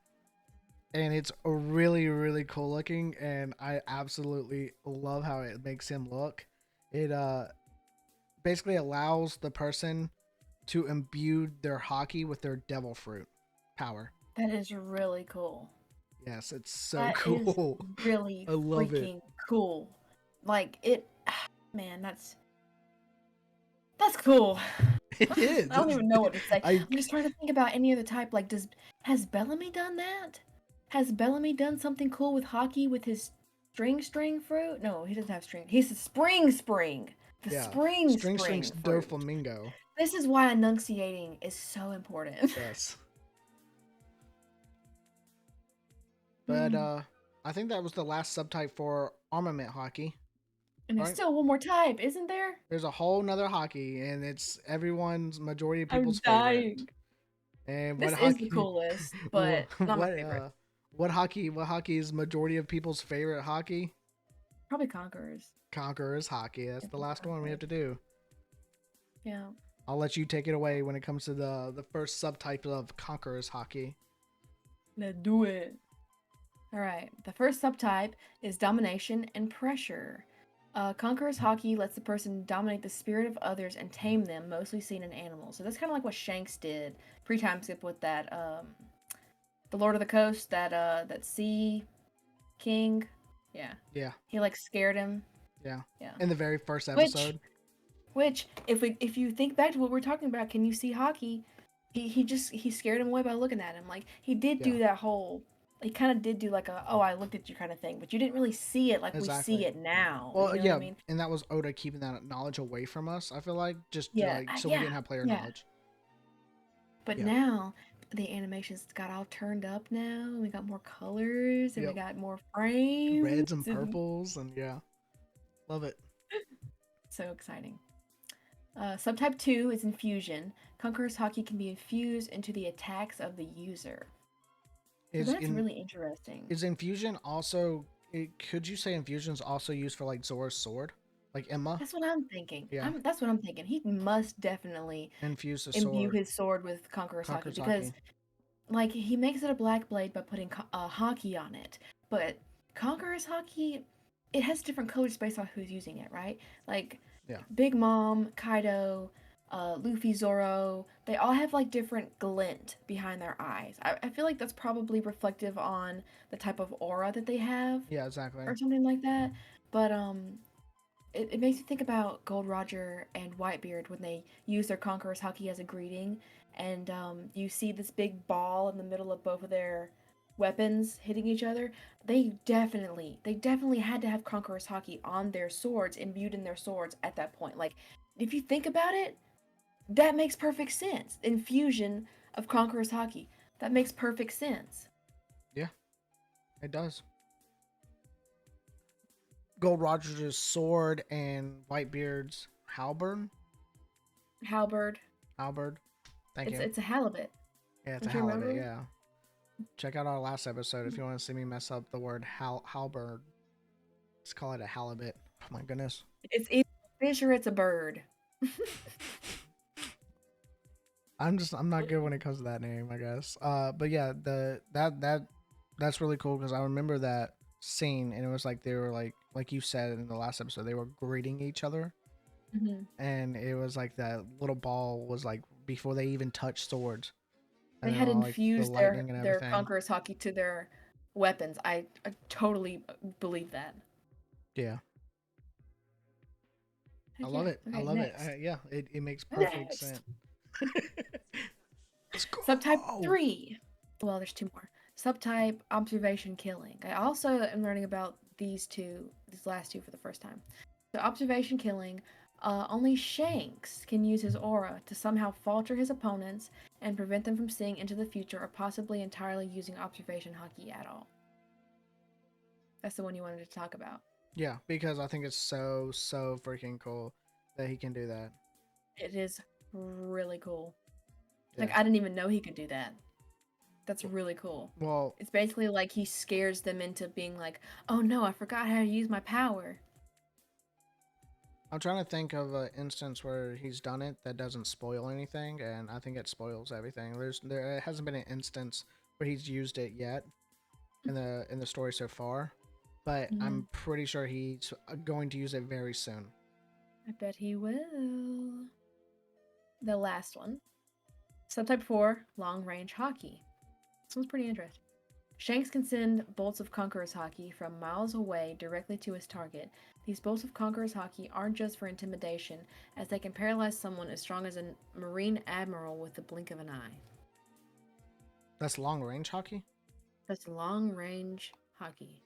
and it's really, really cool looking, and I absolutely love how it makes him look. It basically allows the person to imbue their Haki with their devil fruit power. That is really cool. Yes, it's so cool. Is really I love freaking it. Cool. Like it, man, that's cool. It is. I don't even know what to say. I'm just trying to think about any other type. Like, has Bellamy done that? Has Bellamy done something cool with Haki with his string fruit? No, he doesn't have string. He's a spring. The spring Doflamingo. This is why enunciating is so important. Yes. But I think that was the last subtype for armament Haki. And there's Right? still one more type, isn't there? There's a whole nother hockey, and it's everyone's majority of I'm people's favorite. dying. And what This is the hockey? coolest, what but not my favorite. what hockey? What hockey is majority of people's favorite hockey? Probably Conquerors. Conquerors hockey. That's If the I'm last not one we have to mistaken. do. Yeah. I'll let you take it away when it comes to the first subtype of Conquerors hockey. Let's do it. All right. The first subtype is domination and pressure. Conqueror's hockey lets the person dominate the spirit of others and tame them, mostly seen in animals. So that's kind of like what Shanks did pre-time skip with that the Lord of the Coast, that sea king. Yeah. Yeah, He like scared him. yeah. Yeah. In the very first Which episode. which if you think back to what we're talking about, can you see hockey? He scared him away by looking at him. Like he did Yeah, do that whole he kind of did do like a, oh, I looked at you kind of thing, but you didn't really see it like we see exactly. it now. You Well, know what I yeah, mean? and that was Oda keeping that knowledge away from us. I feel like just Yeah, like so we yeah, didn't have player yeah. knowledge. But Yeah. now the animations got all turned up now. And we got more colors and we Yep. got more frames. Reds and And purples and yeah, love it. so exciting. Subtype 2 is infusion. Conqueror's hockey can be infused into the attacks of the user. So Is that's in really interesting. is infusion also? Could you say infusion is also used for like Zora's sword, like Emma? That's what I'm thinking. Yeah, That's what I'm thinking. He must definitely infuse the imbue sword. his sword with Conqueror's hockey Conqueror's because, hockey. like, he makes it a black blade by putting hockey on it. But Conqueror's hockey, it has different colors based on who's using it, right? Like, Yeah, Big Mom, Kaido, Luffy, Zoro, they all have like different glint behind their eyes. I feel like that's probably reflective on the type of aura that they have yeah, exactly. or something like that. But it makes me think about Gold Roger and Whitebeard when they use their Conqueror's Haki as a greeting, and you see this big ball in the middle of both of their weapons hitting each other. They definitely had to have Conqueror's Haki on their swords, imbued in their swords at that point. Like, if you think about it, that makes perfect sense. Infusion of Conqueror's Haki. That makes perfect sense. Yeah, it does. Gold Roger's sword and Whitebeard's halberd. Halberd. Halberd. Thank you. It's a halibut. Yeah, it's a Don't you halibut. remember? Yeah. Check out our last episode if you want to see me mess up the word halberd. Let's call it a halibut. Oh my goodness. It's either a fish or it's a bird. I'm not good when it comes to that name, I guess. But yeah, that's really cool because I remember that scene and it was like they were like you said in the last episode they were greeting each other Mhm. and it was like that little ball was like before they even touched swords They and then had all like the infused lightning and their everything. Conqueror's Haki to their weapons. I totally believe that. Yeah, I Heck love yeah. it. I Okay, love next. it. Yeah, it makes perfect Next. sense. Let's go. Subtype 3. Well, there's two more. Subtype observation killing. I also am learning about these last two for the first time. So observation killing, only Shanks can use his aura to somehow falter his opponents and prevent them from seeing into the future or possibly entirely using observation haki at all. That's the one you wanted to talk about. Yeah, because I think it's so freaking cool that he can do that. It is really cool. Yeah. Like, I didn't even know he could do that. That's really cool. Well, It's basically like he scares them into being like, oh no, I forgot how to use my power. I'm trying to think of an instance where he's done it that doesn't spoil anything, and I think it spoils everything. There hasn't been an instance where he's used it yet in the story so far, but I'm pretty sure he's going to use it very soon. I bet he will. The last one. Subtype 4, long range hockey. This one's pretty interesting. Shanks can send bolts of Conqueror's Haki from miles away directly to his target. These bolts of Conqueror's Haki aren't just for intimidation, as they can paralyze someone as strong as a Marine Admiral with the blink of an eye. That's long range hockey? That's long range hockey.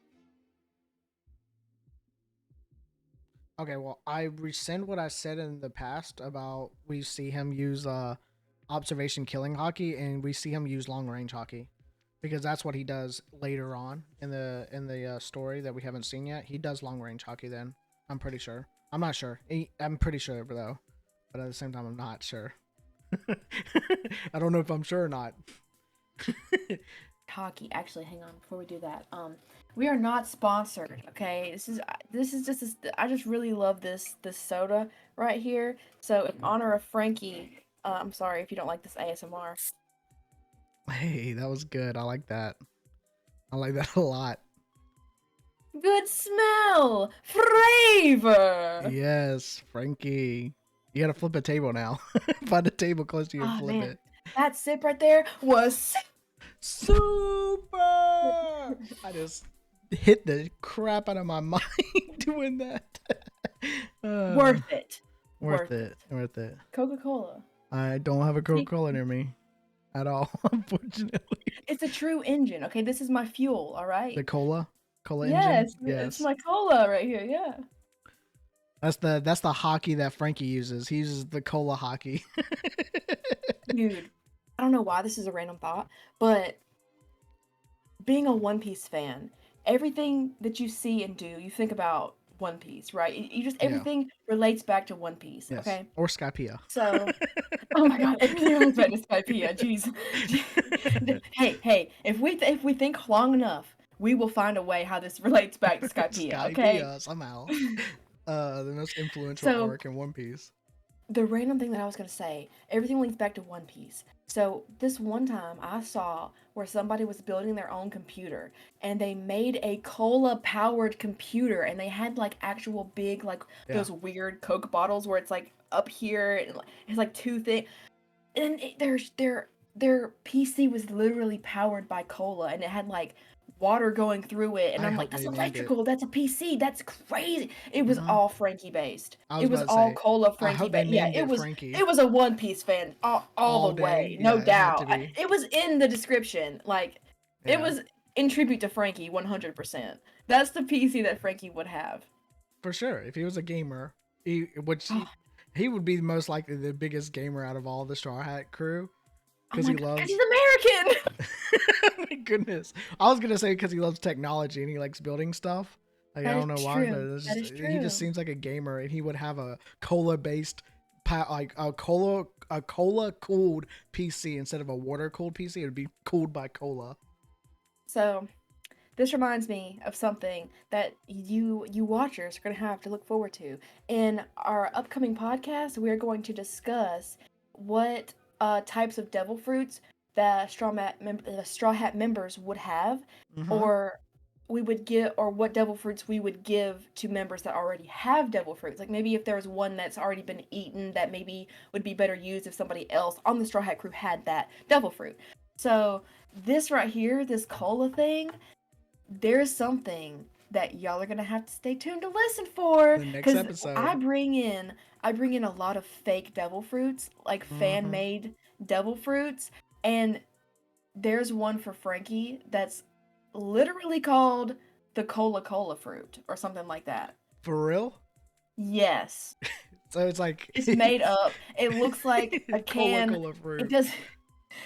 Okay, well, I rescind what I said in the past about we see him use observation killing hockey and we see him use long range hockey. Because that's what he does later on in the story that we haven't seen yet. He does long range hockey then. I'm pretty sure. I'm not sure. I'm pretty sure though, but at the same time, I'm not sure. I don't know if I'm sure or not. Haki. Actually, hang on before we do that. We are not sponsored. Okay, this is just I just really love this soda right here. So in honor of Frankie, I'm sorry if you don't like this ASMR. Hey, that was good. I like that. I like that a lot. Good smell, flavor. Yes, Frankie. You gotta flip a table now. Find a table close to you and Oh flip man, it. that sip right there was Super! I just hit the crap out of my mind doing that. worth it. Worth it. Worth it. Coca-Cola. I don't have a See, Coca-Cola near me at all, unfortunately. it's a true engine. Okay, this is my fuel. All The right. cola? Cola engine? Yes, it's Yes. my cola right here. Yeah. That's the hockey that Frankie uses. He uses the cola hockey. Dude, I don't know why this is a random thought, but being a One Piece fan, everything that you see and do, you think about One Piece, right? You just Yeah. everything relates back to One Piece, Yes. okay? Or Skypea. So, oh my God, everything relates back to Skypea. Jeez. Hey, if we think long enough, we will find a way how this relates back to Skypea, okay? Skypea somehow. The most influential So, arc in One Piece. the random thing that I was gonna say, everything links back to One Piece. So this one time I saw where somebody was building their own computer and they made a cola powered computer and they had like actual big like Yeah. those weird Coke bottles where it's like up here and it's like two things and their PC was literally powered by cola and it had like water going through it and I I'm hope like that's they named it. electrical, that's a PC, that's crazy. It was all Frankie based. I was It was about to all say, cola I Frankie hope they based. Yeah, named it Frankie. it was a One Piece fan all the day. way, Yeah, no it had to doubt. be. It was in the description. Like it Yeah. was in tribute to Frankie 100%. That's the PC that Frankie would have. For sure. If he was a gamer, he would be most likely the biggest gamer out of all the Straw Hat crew. Oh Because my he God, 'cause loves. he's American. Oh my goodness. I was gonna say because he loves technology and he likes building stuff. Like, I That don't know is why, but true. it's That just, is he just true. seems like a gamer, and he would have a cola based, like a cola cooled PC instead of a water cooled PC. It would be cooled by cola. So this reminds me of something that you watchers are going to have to look forward to. In our upcoming podcast, we're going to discuss what types of devil fruits the Straw Hat members would have, or we would give, or what devil fruits we would give to members that already have devil fruits. Like maybe if there was one that's already been eaten that maybe would be better used if somebody else on the Straw Hat crew had that devil fruit. So this right here, this cola thing, there's something that y'all are gonna have to stay tuned to listen for, The next because episode. I bring in a lot of fake devil fruits, like fan made devil fruits, and there's one for Frankie that's literally called the cola fruit or something like that. For real? Yes, So it's like it's made up. It looks like a can. cola fruit. It does.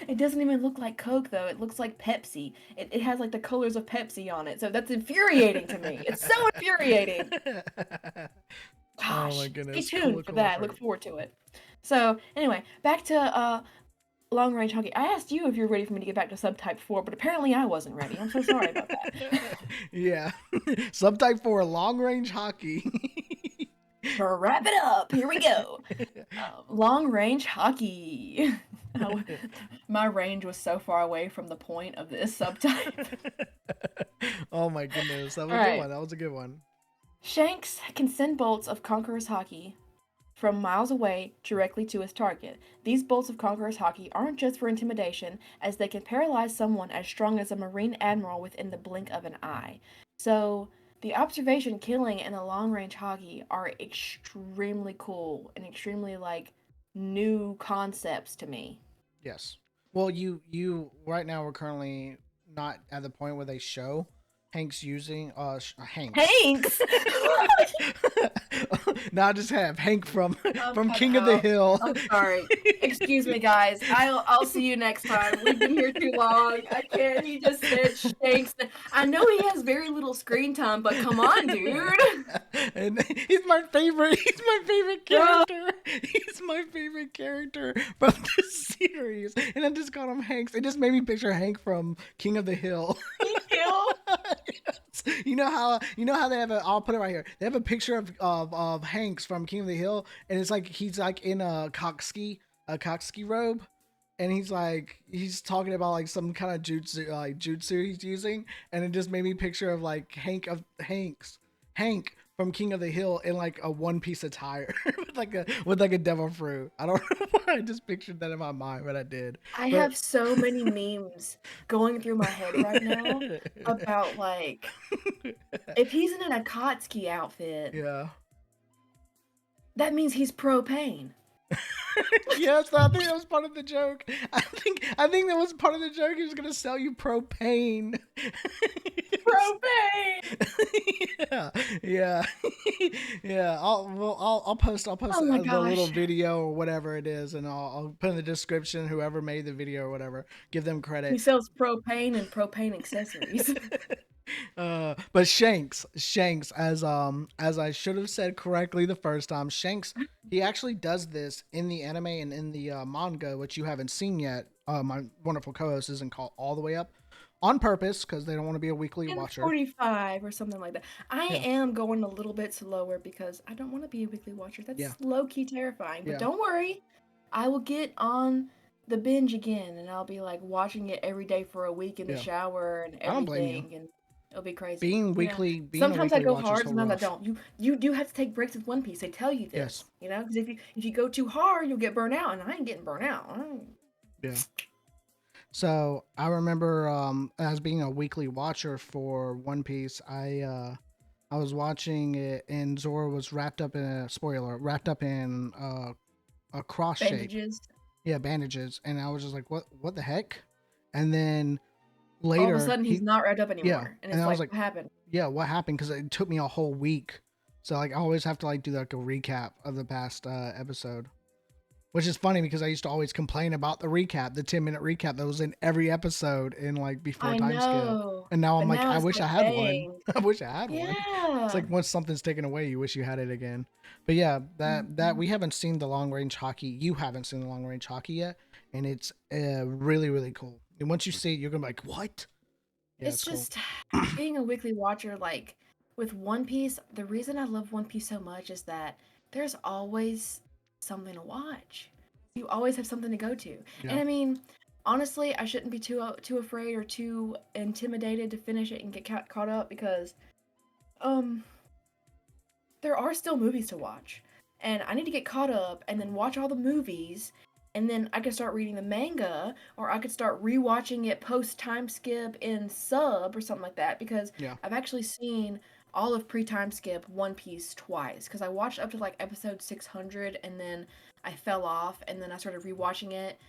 It doesn't even look like Coke though. It looks like Pepsi. It has like the colors of Pepsi on it. So that's infuriating to me. It's so infuriating. Gosh, Oh my goodness. stay tuned for that. Look forward to it. So anyway, back to long range hockey. I asked you if you're ready for me to get back to subtype 4, but apparently I wasn't ready. I'm so sorry about that. Yeah. Subtype 4 long range hockey. To wrap it up, here we go. Long range hockey. My range was so far away from the point of this subtype. Oh my goodness. That was a All good right. one. That was a good one. Shanks can send bolts of Conqueror's Haki from miles away directly to his target. These bolts of Conqueror's Haki aren't just for intimidation, as they can paralyze someone as strong as a Marine Admiral within the blink of an eye. So, the observation, killing, and the long-range Haki are extremely cool and extremely, like, new concepts to me. Yes. Well, you right now we're currently not at the point where they show Hank's using Hanks. Hanks. Now I just have Hank from Cut King of the out. Hill. I'm sorry. Excuse me, guys. I'll see you next time. We've been here too long. I can't. He just said Shanks. I know he has very little screen time, but come on, dude. And he's my favorite. He's my favorite character. He's my favorite character from this series. And I just called him Hanks. It just made me picture Hank from King of the Hill. Yes. You know how they have I'll put it right here. They have a picture of Hanks from King of the Hill, and it's like he's like in a cockski robe, and he's talking about like some kind of jutsu he's using, and it just made me picture of like Hank Hank from King of the Hill in like a one piece attire with like a devil fruit. I don't know why I just pictured that in my mind, but I did. I have so many memes going through my head right now about like if he's in an Akatsuki outfit, Yeah. that means he's propane. Yes, I think that was part of the joke. I think that was part of the joke. He was gonna sell you propane. Propane. Yeah. Yeah. I'll post Oh the my little gosh. video or whatever it is, and I'll put in the description whoever made the video or whatever. Give them He credit. sells propane and propane accessories. But Shanks, as I should have said correctly the first time, Shanks, he actually does this in the anime and in the manga, which you haven't seen yet. My wonderful co-host isn't called all the way up on purpose because they don't want to be a weekly In watcher. 45 or something like that. I Yeah. am going a little bit slower because I don't want to be a weekly watcher. That's Yeah. low-key terrifying. But Yeah. don't worry, I will get on the binge again, and I'll be like watching it every day for a week in the Yeah. shower and I don't blame you. everything, and it'll be crazy. Being You know, weekly, sometimes I go watcher is hard, so sometimes I rough. don't. You do have to take breaks with One Piece. They tell you this, Yes. you know, because if you go too hard, you'll get burnt out, and I ain't getting burnt out. Yeah. So I remember as being a weekly watcher for One Piece, I was watching it and Zoro was wrapped up in a cross shape. Bandages. Yeah, bandages. And I was just like, what the heck? And then All later of a sudden, he's not wrapped up anymore, yeah, and and it's I was like, like, what happened? yeah, what happened? Because it took me a whole week. So like I always have to like do like a recap of the past episode. Which is funny because I used to always complain about the recap, the 10-minute recap that was in every episode in like before I time skip. know. And now I'm But like, now I it's wish I like, had one. dang. I wish I had one. It's Yeah. like once something's taken away, you wish you had it again. But yeah, that we haven't seen the long range hockey. You haven't seen the long range hockey yet, and it's really really cool. And once you see it, you're gonna be like, what? Yeah, It's cool. just being a weekly watcher, like with One Piece, the reason I love One Piece so much is that there's always something to watch. You always have something to go to. Yeah. And I mean, honestly, I shouldn't be too afraid or too intimidated to finish it and get caught up because there are still movies to watch. And I need to get caught up and then watch all the movies. And then I could start reading the manga, or I could start rewatching it post time skip in sub or something like that. Because Yeah. I've actually seen all of pre time skip One Piece twice. Because I watched up to like episode 600 and then I fell off, and then I started rewatching it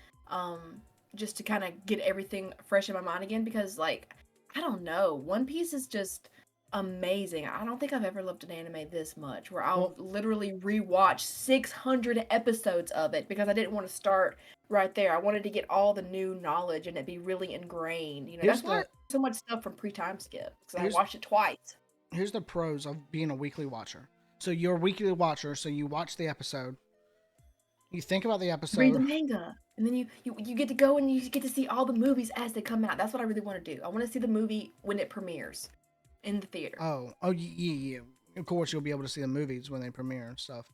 just to kind of get everything fresh in my mind again. Because like, I don't know, One Piece is just amazing. I don't think I've ever loved an anime this much, where I'll literally rewatch 600 episodes of it because I didn't want to start right there. I wanted to get all the new knowledge and it be really ingrained. You know, Here's that's why I so much stuff from pre-time skip because I Here's- watched it twice. Here's the pros of being a weekly watcher. So you're a weekly watcher, so you watch the episode. You think about the episode. Read the manga, and then you get to go and you get to see all the movies as they come out. That's what I really want to do. I want to see the movie when it premieres in the theater. Oh, yeah. Of course, you'll be able to see the movies when they premiere and stuff,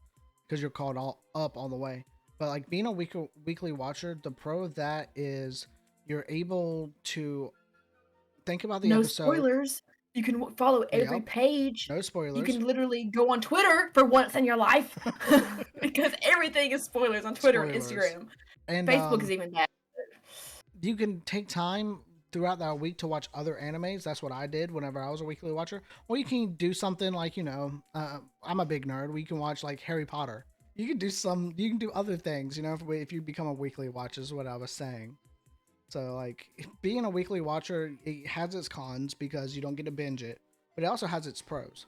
because you're caught all the way. But like being a weekly watcher, the pro of that is you're able to think about the No episode. spoilers. You can follow every Yep. page. No spoilers. You can literally go on Twitter for once in your life because everything is spoilers on Twitter and Spoilers. Instagram. And Facebook is even bad. you can take time throughout that week to watch other animes. That's what I did whenever I was a weekly watcher. Or you can do something like, I'm a big nerd. We can watch like Harry Potter. You can do other things, if you become a weekly watcher is what I was saying. So like being a weekly watcher, it has its cons because you don't get to binge it, but it also has its pros.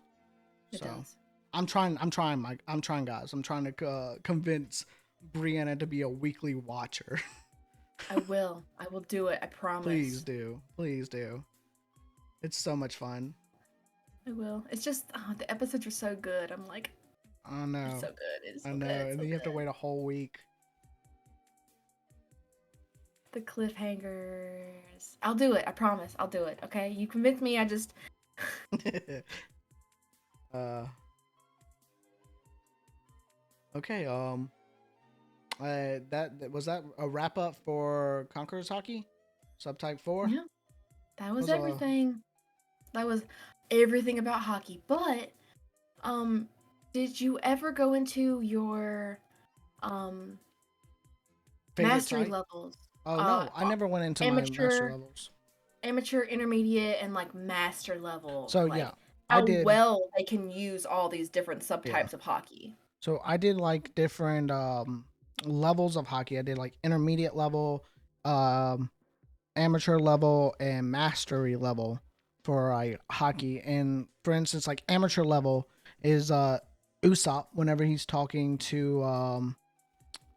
It So does. I'm trying, guys. I'm trying to convince Brianna to be a weekly watcher. I will. I will do it. I Please promise. do. Please do. It's so much fun. I will. It's just the episodes are so good. I'm like, I it's know. so good. It's I so know. good. It's And so then you have to good. wait a whole week. The cliffhangers. I'll do it. I promise. I'll do it. Okay. You convince me. I just. uh okay, that was that a wrap up for Conqueror's Hockey? Subtype 4? Yeah. That was Was a everything. That was everything about hockey. But um, did you ever go into your um favorite mastery site? levels? Oh Uh, no, I never went into my master amateur, levels. intermediate, and like master level. So yeah, Like I how did. well they can use all these different Yeah. subtypes of hockey. So I did like different levels of hockey. I did like intermediate level, um amateur level, and mastery level for hockey. And for instance, like amateur level is Usopp whenever he's talking to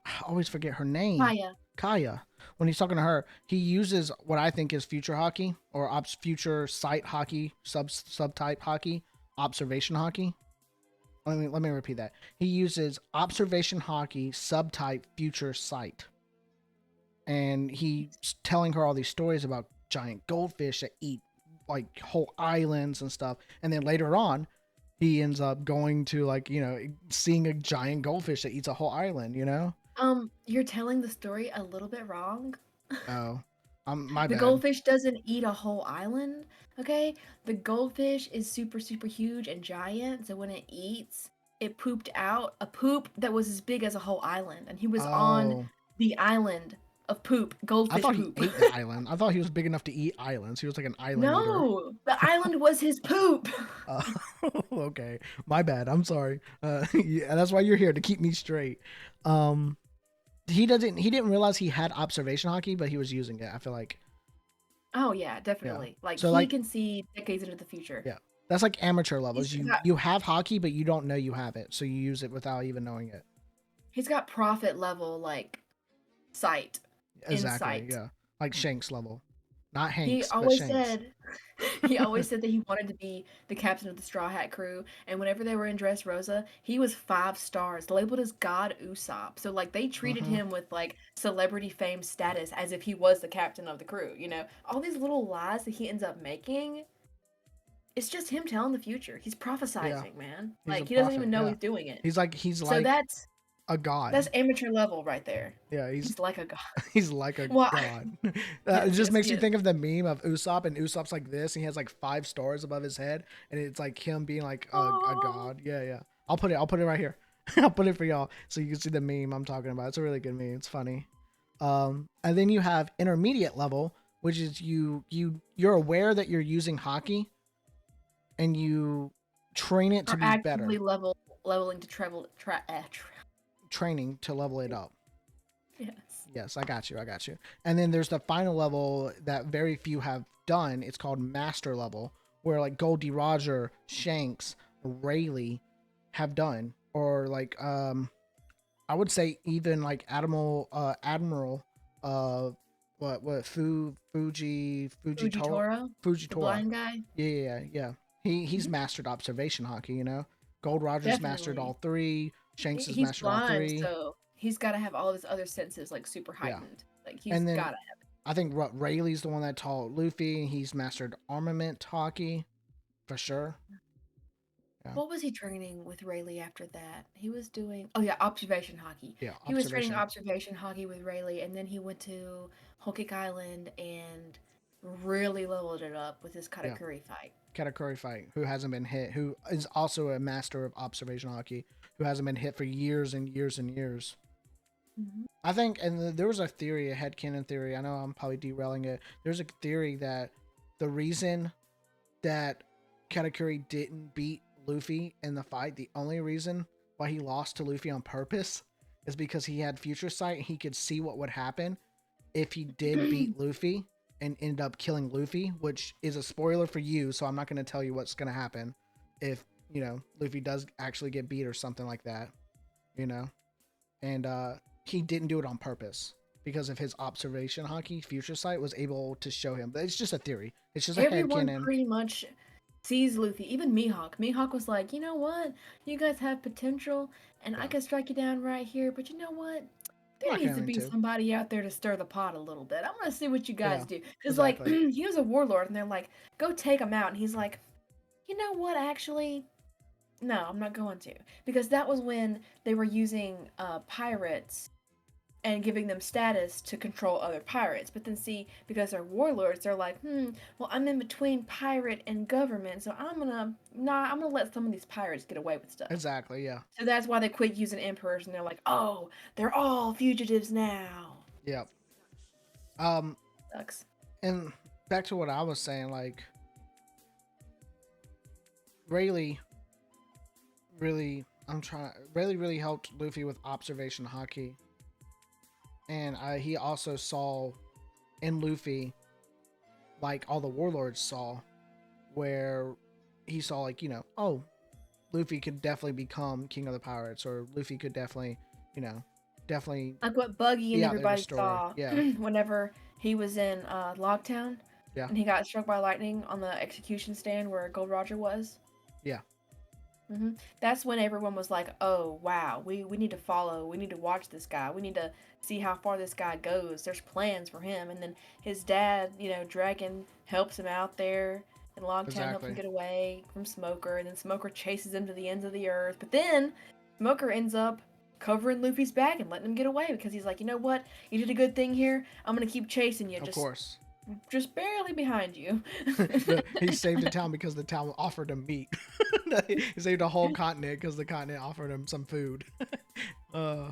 I always forget her name. Maya. Kaya. When he's talking to her, he uses what I think is future hockey or future sight hockey, subtype hockey, observation hockey. Let me repeat that. He uses observation hockey, subtype, future sight, and he's telling her all these stories about giant goldfish that eat like whole islands and stuff. And then later on, he ends up going to like seeing a giant goldfish that eats a whole island. You're telling the story a little bit wrong. Oh, my The bad. goldfish doesn't eat a whole island, okay? The goldfish is super, super huge and giant, so when it eats, it pooped out a poop that was as big as a whole island, and he was on Oh, the island of poop, I goldfish thought he poop. ate the island. I thought he was big enough to eat islands. He was like an island eater. No, the island was his poop. Uh, okay, my bad. I'm sorry. Yeah, that's why you're here to keep me straight. Um, he doesn't. He didn't realize he had observation hockey, but he was using it. I feel like, Oh yeah, yeah. definitely. Like So he like, can see decades into the future. yeah, that's like amateur levels. He's You got you have hockey, but you don't know you have it, so you use it without even knowing it. he's got profit level like sight, Exactly. insight. Yeah, like Shanks level, not He Hanks, but always Shanks. said he always said that he wanted to be the captain of the Straw Hat crew, and whenever they were in Dressrosa, he was 5 stars, labeled as God Usopp. So like they treated Mm-hmm. him with like celebrity fame status as if he was the captain of the crew, you know? All these little lies that he ends up making, it's just him telling the future. He's Yeah, prophesizing, man. he's a Like he doesn't prophet. even know Yeah, he's doing it. he's So like a god. that's amateur level right there. Yeah, he's He's like a god. he's like a Well, god. It yes, just yes, makes he me is. think of the meme of Usopp, and Usopp's like this, and he has like 5 stars above his head, and it's like him being like a Oh. god. Yeah, yeah. I'll put it right here. I'll put it for y'all so you can see the meme I'm talking about. It's a really good meme. It's funny. And then you have intermediate level, which is you're aware that you're using hockey, and you train it to Are be actively better, leveling to training to level it up. yes. Yes, I got you. I got you. And then there's the final level that very few have done. It's called Master level, where like Goldie Roger, Shanks, Rayleigh have done, or like I would say even like Admiral, uh, what Fujitora, the Fujitora. blind guy, Yeah. He's Mhm. mastered observation hockey. Gold Roger's mastered definitely. all three. Shanks has He's mastered all blind, three. so he's got to have all his other senses like super Yeah. heightened. Like he's And then got to. I think what Rayleigh's the one that taught Luffy. He's mastered armament hockey for sure. Yeah, What was he training with Rayleigh after that? He was doing, oh yeah, observation hockey. yeah, He was training observation. observation hockey with Rayleigh, and then he went to Whole Cake Island and really leveled it up with his Yeah, Katakuri fight. Katakuri fight, who hasn't been hit, who is also a master of observation hockey, who hasn't been hit for years and years and years. Mhm. I think, and there was a theory, a headcanon theory. I know I'm probably derailing it. There's a theory that the reason that Katakuri didn't beat Luffy in the fight, the only reason why he lost to Luffy on purpose, is because he had future sight and he could see what would happen if he did beat Luffy and ended up killing Luffy, which is a spoiler for you, so I'm not going to tell you what's going to happen if, Luffy does actually get beat or something like that, you know? And he didn't do it on purpose because of his observation haki. Future Sight was able to show him, but it's just a theory. It's just a Everyone headcanon. pretty much sees Luffy. Even Mihawk. Mihawk was like, you know what? You guys have potential, and I Yeah. can strike you down right here. But you know what? There Not needs to canon be too. somebody out there to stir the pot a little bit. I want to see what you guys Yeah, do. Because like exactly. he was a warlord, and they're like, go take him out, and he's like, you know what? Actually, no, I'm not going to. Because that was when they were using pirates and giving them status to control other pirates. But then see, because they're warlords, they're like, well, I'm in between pirate and government, so I'm gonna let some of these pirates get away with stuff. Exactly, yeah. So that's why they quit using emperors, and they're like, oh, they're all fugitives now. Yeah. Um, Sucks. and back to what I was saying, like Rayleigh Rayleigh really helped Luffy with observation haki. And he also saw in Luffy, like all the warlords saw, where he saw, like, oh, Luffy could definitely become king of the pirates, or Luffy could definitely, definitely Like what Buggy and be out there to everybody restore. saw Yeah, whenever he was in Logtown yeah, and he got struck by lightning on the execution stand where Gold Roger was. yeah, That's when everyone was like, "Oh wow, we need to follow. We need to watch this guy. We need to see how far this guy goes. There's plans for him." And then his dad, Dragon, helps him out there, and Logtown helps him exactly. get away from Smoker. And then Smoker chases him to the ends of the earth. But then Smoker ends up covering Luffy's back and letting him get away because he's like, "You know what? You did a good thing here. I'm gonna keep chasing you, Of just course. just barely behind you." He saved the town because the town offered him meat. He saved a whole continent because the continent offered him some food. uh,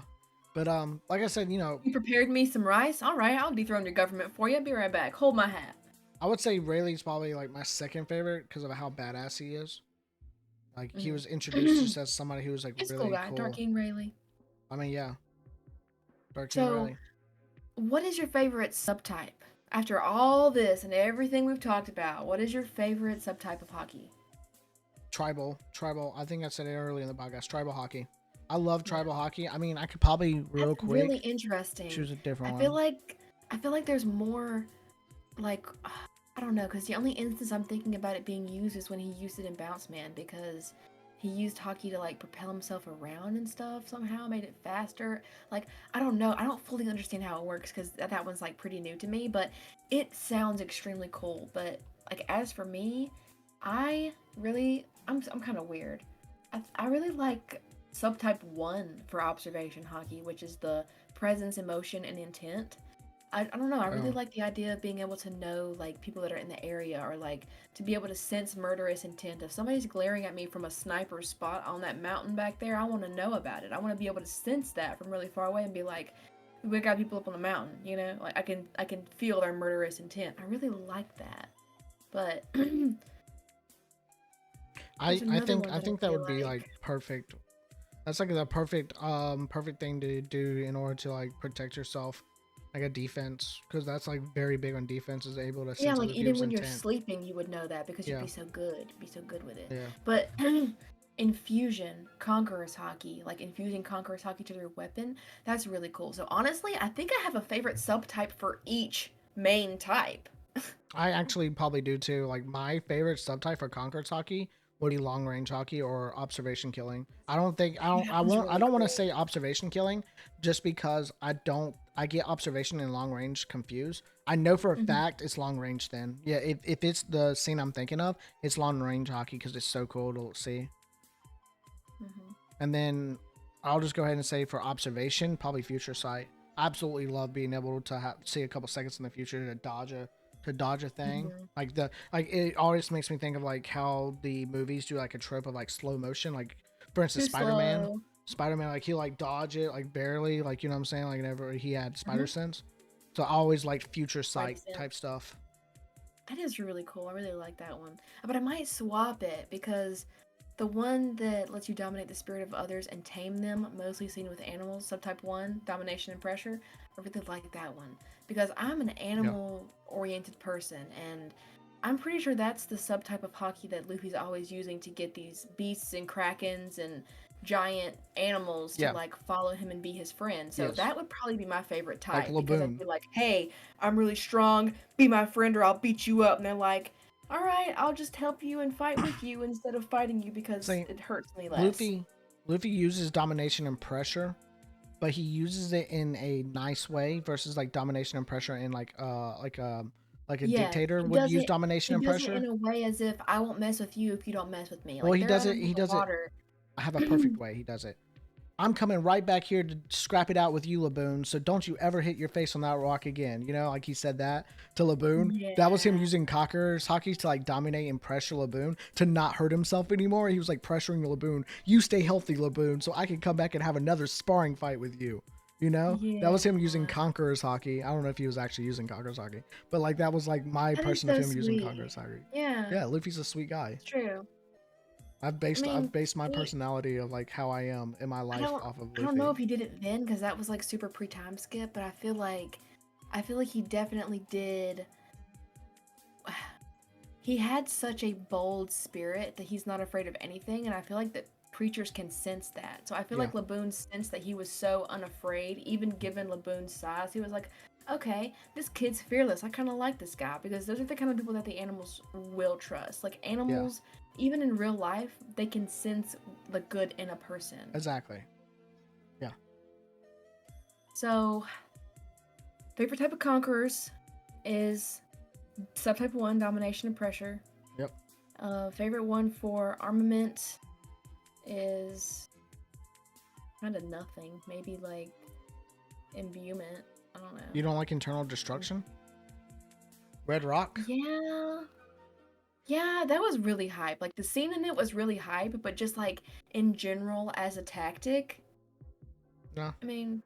but like I said, You prepared me some rice. All right, I'll dethrone your government for you. Be right back. Hold my hat. I would say Rayleigh's probably like my second favorite because of how badass he is. Like he was introduced Mm-hmm. just as somebody who was like It's a cool really guy, Dark cool. King Rayleigh. I mean, yeah, Dark King So, Rayleigh. what is your favorite subtype? After all this and everything we've talked about, what is your favorite subtype of hockey? Tribal. I think I said it earlier in the podcast. Tribal hockey. I love Yeah. tribal hockey. I mean, I could probably real That's really quick interesting. choose a different I feel one. like I feel like there's more like I don't know, because the only instance I'm thinking about it being used is when he used it in Bounce Man because he used hockey to like propel himself around and stuff somehow, made it faster. Like, I don't know. I don't fully understand how it works because that one's like pretty new to me, but it sounds extremely cool. But like, as for me, I'm kind of weird. I really like subtype 1 for observation hockey, which is the presence, emotion, and intent. I don't know. I really Oh, like the idea of being able to know like people that are in the area or like to be able to sense murderous intent. If somebody's glaring at me from a sniper spot on that mountain back there, I want to know about it. I want to be able to sense that from really far away and be like, we got people up on the mountain, Like I can feel their murderous intent. I really like that. But there's I another think one I that I think that feel would be like like perfect. That's like the perfect thing to do in order to like protect yourself, like a defense, because that's like very big on defense is able to yeah, sense like other even people's when you're intent. sleeping, you would know that because Yeah, you'd be so good with it. yeah. But infusion, conqueror's hockey, like infusing conqueror's hockey to their weapon, that's really cool. So honestly, I think I have a favorite subtype for each main type. I actually probably do too. Like my favorite subtype for Conqueror's hockey would be long range hockey or observation killing. Yeah, that one's I really don't want to cool. say observation killing just because I get observation and long range confused. I know for a Hmm. fact it's long range then. Yeah, if it's the scene I'm thinking of, it's long range hockey because it's so cool to see. Hmm. And then I'll just go ahead and say for observation, probably future sight. I absolutely love being able to see a couple seconds in the future to dodge a thing. Hmm. Like it always makes me think of like how the movies do like a trope of like slow motion. Like for instance, Too slow. Spider Man like he like dodge it like barely like you know what I'm saying like whenever he had spider Hmm. sense. So I always like future Spidey sight sense. type stuff. That is really cool. I really like that one. But I might swap it because the one that lets you dominate the spirit of others and tame them, mostly seen with animals, subtype 1, domination and pressure. I really like that one because I'm an Yeah. animal-oriented person, and I'm pretty sure that's the subtype of Haki that Luffy's always using to get these beasts and krakens and giant animals to Yeah. like follow him and be his friend. So Yes. that would probably be my favorite Like type because I'd Laboon. be like, "Hey, I'm really strong. Be my friend or I'll beat you up." And they're like, "All right, I'll just help you and fight with you instead of fighting you because See, it hurts me less." Luffy uses domination and pressure, but he uses it in a nice way versus like domination and pressure in like a Yes, dictator would use domination he and does it pressure. in a way as if I won't mess with you if you don't mess with me. Well, Like he they're does out it. in He the does it. water. I have a perfect way. He does it. I'm coming right back here to scrap it out with you, Laboon. So don't you ever hit your face on that rock again. You know, like he said that to Laboon. That was him Yeah. using Conqueror's hockey to like dominate and pressure Laboon to not hurt himself anymore. He was like pressuring Laboon. You stay healthy, Laboon, so I can come back and have another sparring fight with you. You know, that was him using Yeah. Conqueror's hockey. I don't know if he was actually using Conqueror's hockey, but like that was like my That is impression of so him using sweet. Conqueror's hockey. Yeah, Yeah, Luffy's a sweet guy. it's true. I've I based mean, I've based my he, personality of like how I am in my I life don't off of I don't know Luffy. if he did it then because that was like super pre-time skip, but I feel like he definitely did. He had such a bold spirit that he's not afraid of anything, and I feel like that creatures can sense that. So I feel Yeah. like Laboon sensed that he was so unafraid, even given Laboon's size. He was like, okay, this kid's fearless. I kind of like this guy because those are the kind of people that the animals will trust. Like Yeah. animals, even in real life, they can sense the good in a person. Exactly. Yeah. So, favorite type of conquerors is subtype 1, domination and pressure. Yep. Favorite one for armament is kind of nothing. Maybe like imbuement. I don't know. You don't like internal destruction? Red Rock? Yeah. Yeah, that was really hype. Like the scene in it was really hype, but just like in general as a tactic, No. I mean,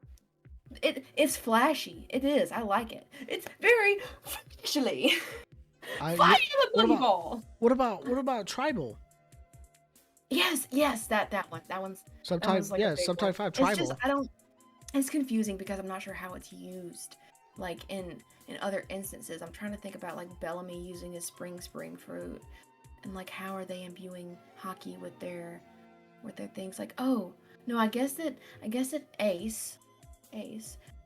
it's flashy. It is. I like it. It's very flashy. I Fire the what bloody about ball. what about tribal? Yes, that one. That Subtype one's like a yeah, big one. subtype 5 It's just tribal. I don't. It's confusing because I'm not sure how it's used. Like in other instances, I'm trying to think about like Bellamy using his spring fruit, and like how are they imbuing Haki with their things? Like oh no, I guess that Ace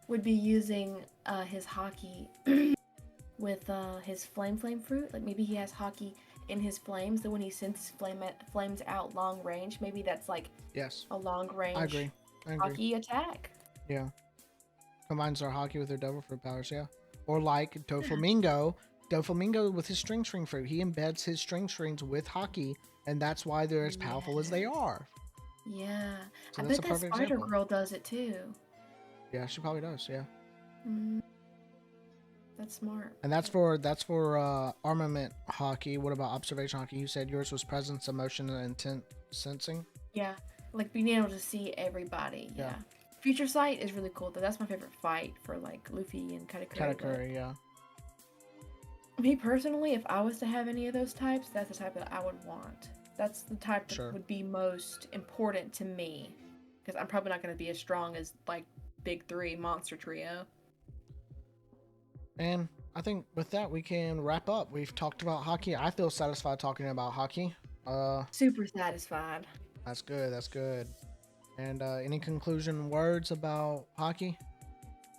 would be using his Haki with his flame fruit. Like maybe he has Haki in his flames. So when he sends his flames out long range, maybe that's like Yes. a long I range agree. I agree. Haki attack. Yeah. Combines their hockey with their devil fruit powers, yeah. Or like Doflamingo with his string fruit. He embeds his string strings with hockey, and that's why they're as powerful as they Yes. are. Yeah. So I that's bet a that perfect Spider example. Girl does it too. Yeah, she probably does, yeah. Mm, that's smart. And that's for armament hockey. What about observation hockey? You said yours was presence, emotion, and intent sensing. Yeah. Like being able to see everybody. Yeah. Yeah. Future Sight is really cool though. That's my favorite fight for like Luffy and Katakuri. Katakuri, yeah. Me personally, if I was to have any of those types, that's the type that I would want. That's the type that Sure. would be most important to me. Because I'm probably not going to be as strong as like Big Three Monster Trio. And I think with that we can wrap up. We've talked about hockey. I feel satisfied talking about hockey. Super satisfied. That's good. That's good. And any conclusion words about hockey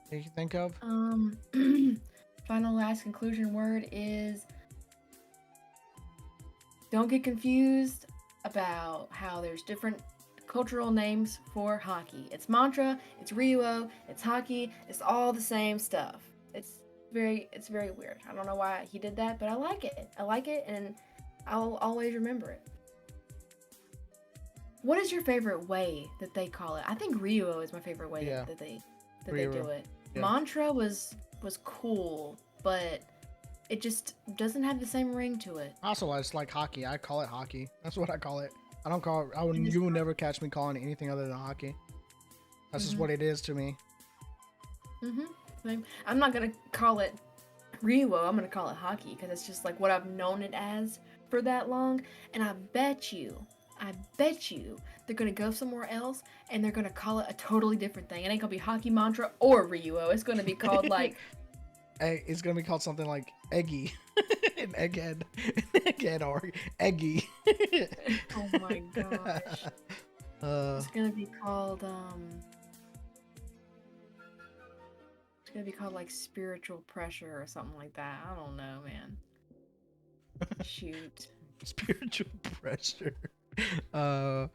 that you can think of? Final last conclusion word is don't get confused about how there's different cultural names for hockey. It's mantra, it's Ryuo, it's hockey, it's all the same stuff. It's very weird. I don't know why he did that, but I like it. I like it and I'll always remember it. What is your favorite way that they call it? I think Ryuo is my favorite way Yeah. that they Ryuo. do it. Yeah. Mantra was cool, but it just doesn't have the same ring to it. Also, I just like hockey. I call it hockey. That's what I call it. I don't call it. It is You will never catch me calling it anything other than hockey. That's just Mhm. what it is to me. I'm not gonna call it Ryuo. I'm gonna call it hockey because it's just like what I've known it as for that long. And I bet you they're gonna go somewhere else and they're gonna call it a totally different thing. It ain't gonna be Haki Mantra or Ryuo. It's gonna be called like It's gonna be called something like Eggy, an egghead, or Eggy. oh my gosh. It's gonna be called it's gonna be called like spiritual pressure or something like that. I don't know, man. Shoot. Spiritual pressure. Oh.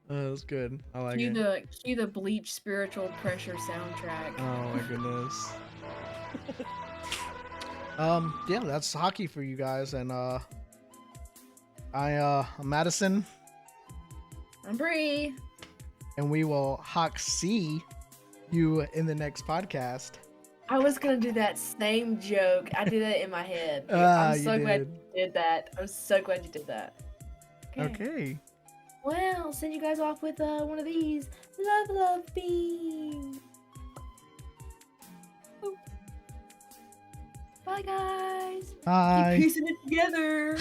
That's good. I like it. Cue the Bleach spiritual pressure soundtrack. Oh my goodness. Yeah, that's hockey for you guys, and I'm Madison, I'm Bri. and we will see you in the next podcast. I was gonna do that same joke. I did it in my head. Ah, I'm so you glad did. you did that. I'm so glad you did that. Okay. Well, I'll send you guys off with one of these love beams. Oh. Bye, guys. Bye. Keep piecing it together.